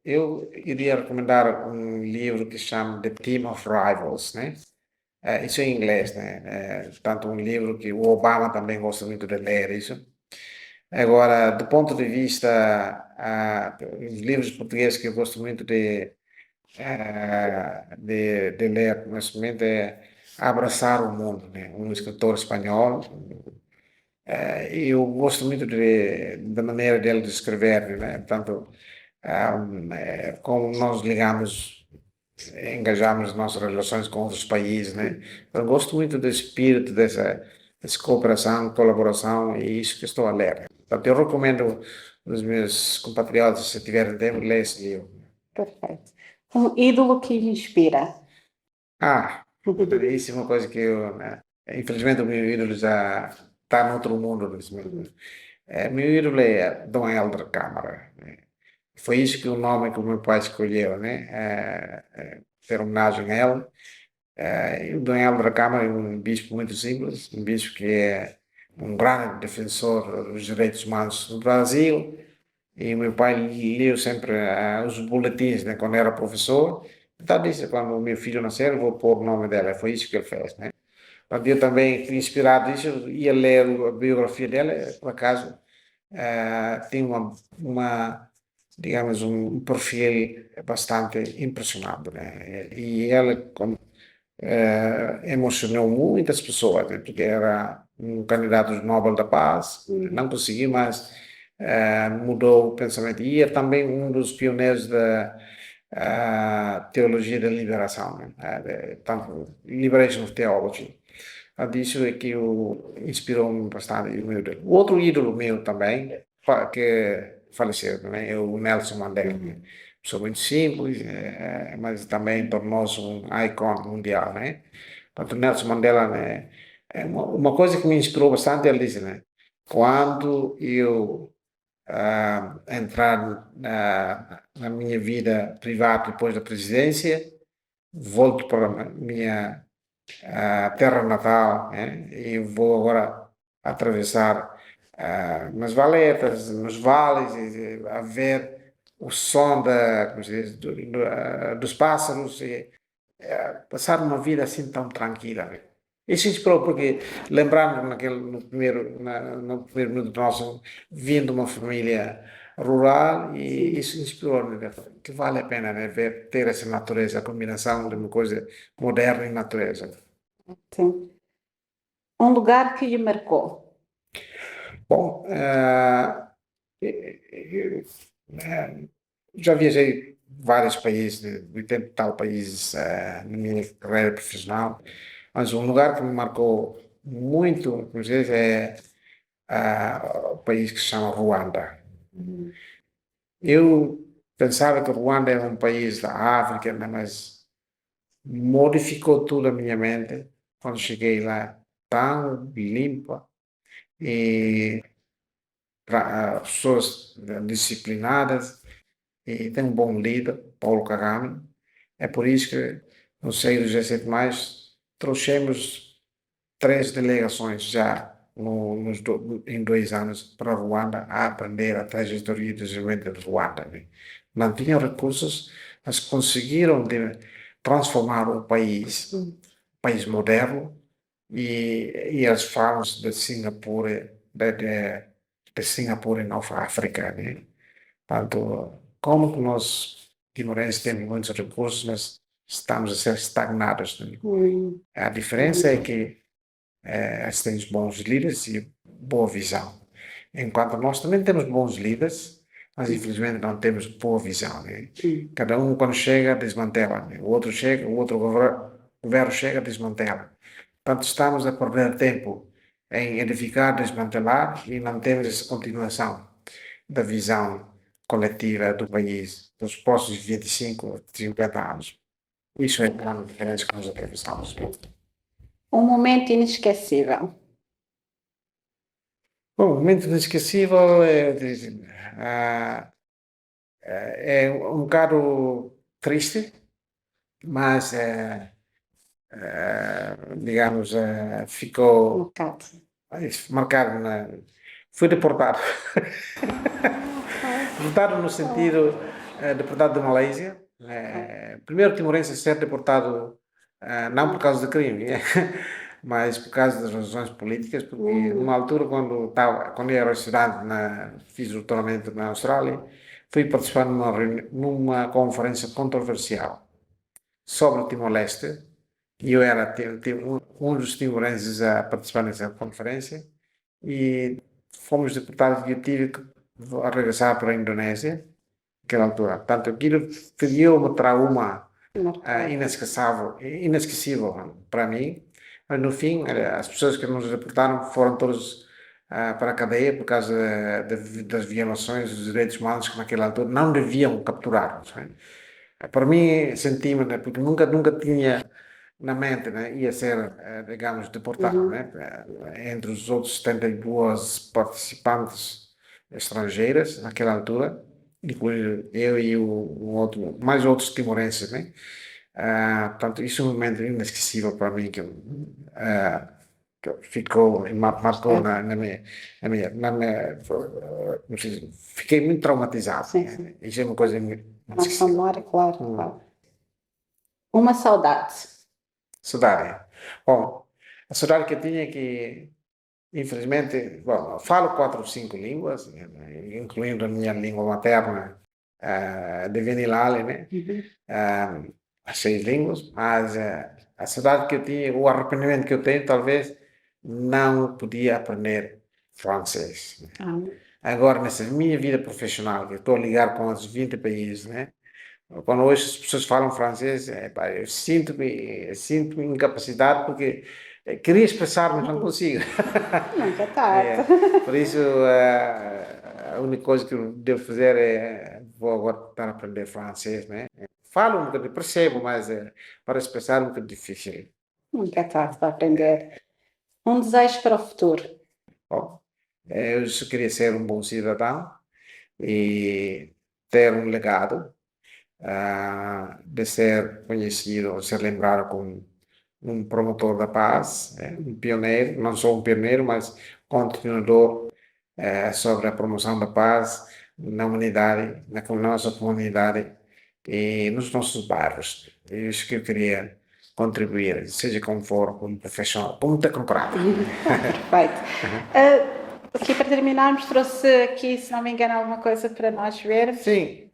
eu iria recomendar um livro que se chama The Team of Rivals, né? Isso em inglês, né? Tanto um livro que o Obama também gosta muito de ler isso. Agora, do ponto de vista, os livros portugueses que eu gosto muito de ler neste momento é Abraçar o Mundo, né? Um escritor espanhol. Eu gosto muito da maneira dele de escrever, né? Portanto, como nós ligamos, engajamos nossas relações com outros países, né? Eu gosto muito do espírito dessa cooperação, colaboração, e isso que estou a ler. Portanto, eu recomendo aos meus compatriotas, se tiverem tempo, ler esse livro. Perfeito. Um ídolo que lhe inspira. Isso é uma coisa que eu, né? Infelizmente, o meu ídolo já está noutro mundo nesse momento. Meu ídolo é Dom Helder Câmara, né? Foi isso que o nome que o meu pai escolheu, né? Ter homenagem a ele. E o Dom Helder Câmara é um bispo muito simples, um bispo que é um grande defensor dos direitos humanos no Brasil. E o meu pai leu sempre os boletins, né, quando era professor. Então disse, quando o meu filho nascer, eu vou pôr o nome dela. Foi isso que ele fez, né? Portanto, eu também, inspirado nisso, ia ler a biografia dela, por acaso, tem digamos, um perfil bastante impressionante, né? E ela emocionou muitas pessoas, né? Porque era um candidato Nobel da Paz, não conseguiu, mas mudou o pensamento. E é também um dos pioneiros da teologia da liberação, né? Tanto Liberation of Theology. Disso é que inspirou-me bastante. O outro ídolo meu também, que faleceu, né, é o Nelson Mandela. Né? Pessoa muito simples, mas também tornou-se um ícone mundial, né? Portanto, Nelson Mandela, né, é uma coisa que me inspirou bastante, ele disse, né? Quando eu entrar na minha vida privada depois da presidência, volto para a minha terra natal, né? E vou agora atravessar nas valetas, nos vales, a ver o som como se diz, dos pássaros, e passar uma vida assim tão tranquila. Né? Isso inspirou, porque lembrando no primeiro minuto nosso, vindo de uma família rural, e isso inspirou, né? Que vale a pena, né? Ter essa natureza, a combinação de uma coisa moderna e natureza. Sim. Um lugar que lhe marcou. Bom, já viajei vários países, 80 e tal países, na minha carreira profissional, mas um lugar que me marcou muito, como diz, é o país que se chama Ruanda. Eu pensava que Ruanda era um país da África, né, mas modificou tudo a minha mente quando cheguei lá, tão limpa e pessoas disciplinadas, e tem um bom líder, Paulo Kagame. É por isso que no seio do G7+, trouxemos 3 delegações já em 2 anos para Ruanda a aprender a trajetória de desenvolvimento de Ruanda. Né? Não tinham recursos, mas conseguiram transformar o país moderno, e as falas de Singapura, de Singapura em Nova África, né? Portanto, como que nós, guimarães, temos muitos recursos, mas estamos a ser estagnados, né? A diferença é que se têm bons líderes e boa visão. Enquanto nós também temos bons líderes, mas infelizmente não temos boa visão, né? Cada um, quando chega, desmantela, né? O outro chega, o outro governo chega, desmantela. Portanto, estamos a perder tempo em edificar, desmantelar e não temos essa continuação da visão coletiva do país dos próximos 25, 50 anos. Isso é a grande diferença que nós atravessamos. Um momento inesquecível. Bom, o momento inesquecível é um bocado triste, mas digamos, ficou Marcado. marcado fui deportado. Deportado no sentido deportado da Malásia. Primeiro timorense a ser deportado não por causa de crime, mas por causa das razões políticas, porque numa altura quando eu era estudante, fiz o doutoramento na Austrália, fui participar numa conferência controversial sobre Timor-Leste, e eu era um dos timorenses a participar nessa conferência, e fomos deportados e eu tive que regressar para a Indonésia, naquela altura. Portanto, aquilo criou um trauma inesquecível para mim. Mas no fim, as pessoas que nos deportaram foram todas para a cadeia por causa das violações dos direitos humanos que naquela altura não deviam capturar-nos. Para mim, senti-me, né, porque nunca tinha na mente, né, ia ser, digamos, deportado, né, entre os outros 72 participantes estrangeiras naquela altura, incluindo eu e mais outros timorenses, né? Portanto, isso é um momento inesquecível para mim que ficou e marcou não sei, fiquei muito traumatizado. Sim, né? sim. Isso é uma coisa Nossa inesquecível. memória, claro. Uma saudade. Saudade. Bom, a saudade que eu tinha é que, infelizmente, bom, falo 4 ou 5 línguas, né, incluindo a minha língua materna, de Venilale, né? As 6 línguas, mas a saudade que eu tinha, o arrependimento que eu tenho, talvez não podia aprender francês. Agora, nessa minha vida profissional, que eu estou a ligar com os 20 países, né? Quando hoje as pessoas falam francês, pá, eu sinto-me incapacitado porque queria expressar, mas não consigo. Nunca é tarde. Por isso, a única coisa que eu devo fazer vou agora tentar aprender francês, né? Falo um bocadinho, percebo, mas para expressar é um bocadinho difícil. Nunca é tarde para aprender. Um desejo para o futuro. Bom, eu só queria ser um bom cidadão e ter um legado, de ser conhecido, ser lembrado como um promotor da paz, um pioneiro, não só um pioneiro, mas continuador sobre a promoção da paz na humanidade, na nossa comunidade e nos nossos bairros. É isso que eu queria contribuir, seja como for, como profissional, como tecnocrata. Perfeito. Aqui para terminarmos, trouxe aqui, se não me engano, alguma coisa para nós ver. Sim,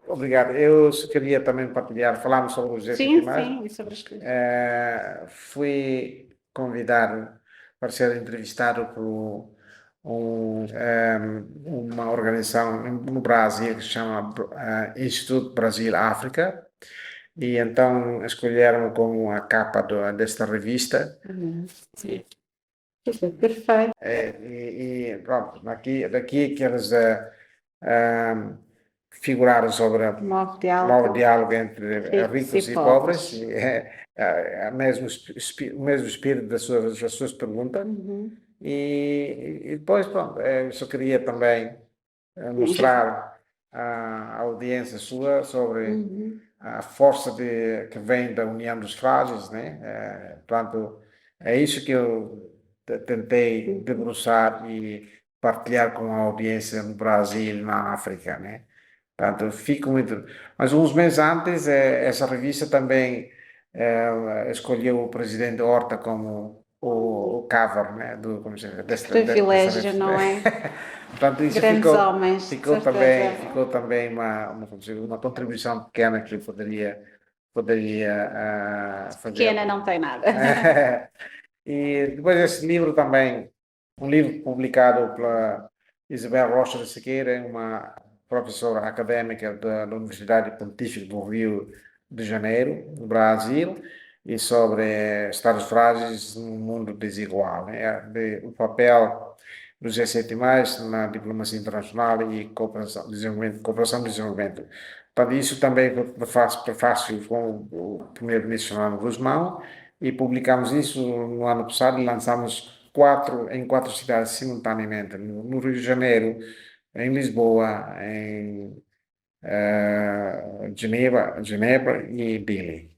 obrigado. Eu só queria também partilhar, falarmos sobre os Sim, sobre as coisas. Fui convidado para ser entrevistado por uma organização no Brasil que se chama Instituto Brasil-África, e então escolheram como a capa desta revista. Sim. Perfeito. E pronto, daqui que eles figuraram sobre o Novo diálogo entre ricos e pobres, o mesmo espírito das suas perguntas. E depois, pronto, eu só queria também mostrar à audiência sua sobre a força que vem da união dos frágeis, né? Portanto, é isso que eu tentei debruçar e partilhar com a audiência no Brasil e na África, né? Portanto, fico muito. Mas uns meses antes, essa revista também escolheu o presidente Horta como o cover, né? Como se chama? Privilégio, não é? Portanto, isso Grandes homens, ficou também uma contribuição pequena que eu poderia fazer. Pequena não tem nada. E depois esse livro também, um livro publicado pela Isabel Rocha de Siqueira, uma professora académica da Universidade Pontifícia do Rio de Janeiro, no Brasil, e sobre estados frágeis num mundo desigual, né? O papel do G7+, na diplomacia internacional e cooperação e desenvolvimento. Para isso também faço prefácio com o primeiro-ministro Fernando Guzmão, e publicamos isso no ano passado e lançamos em quatro cidades simultaneamente, no Rio de Janeiro, em Lisboa, em Genebra e Dili.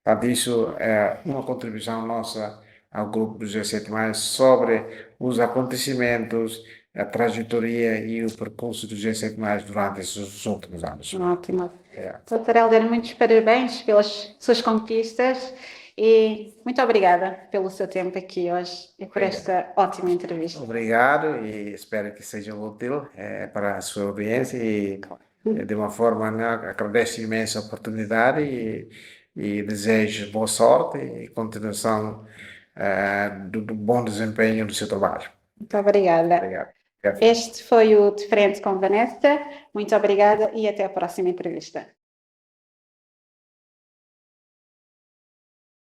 Portanto, isso é uma contribuição nossa ao grupo do G7+, sobre os acontecimentos, a trajetória e o percurso do G7+, durante esses últimos anos. Ótimo. É. Doutor Helder, muitos parabéns pelas suas conquistas e muito obrigada pelo seu tempo aqui hoje e por esta ótima entrevista. Obrigado e espero que seja útil para a sua audiência e de uma forma, né, agradeço imenso a oportunidade e desejo boa sorte e continuação do bom desempenho do seu trabalho. Muito obrigada. Obrigado. Este foi o De Frente com Vanessa. Muito obrigada e até a próxima entrevista.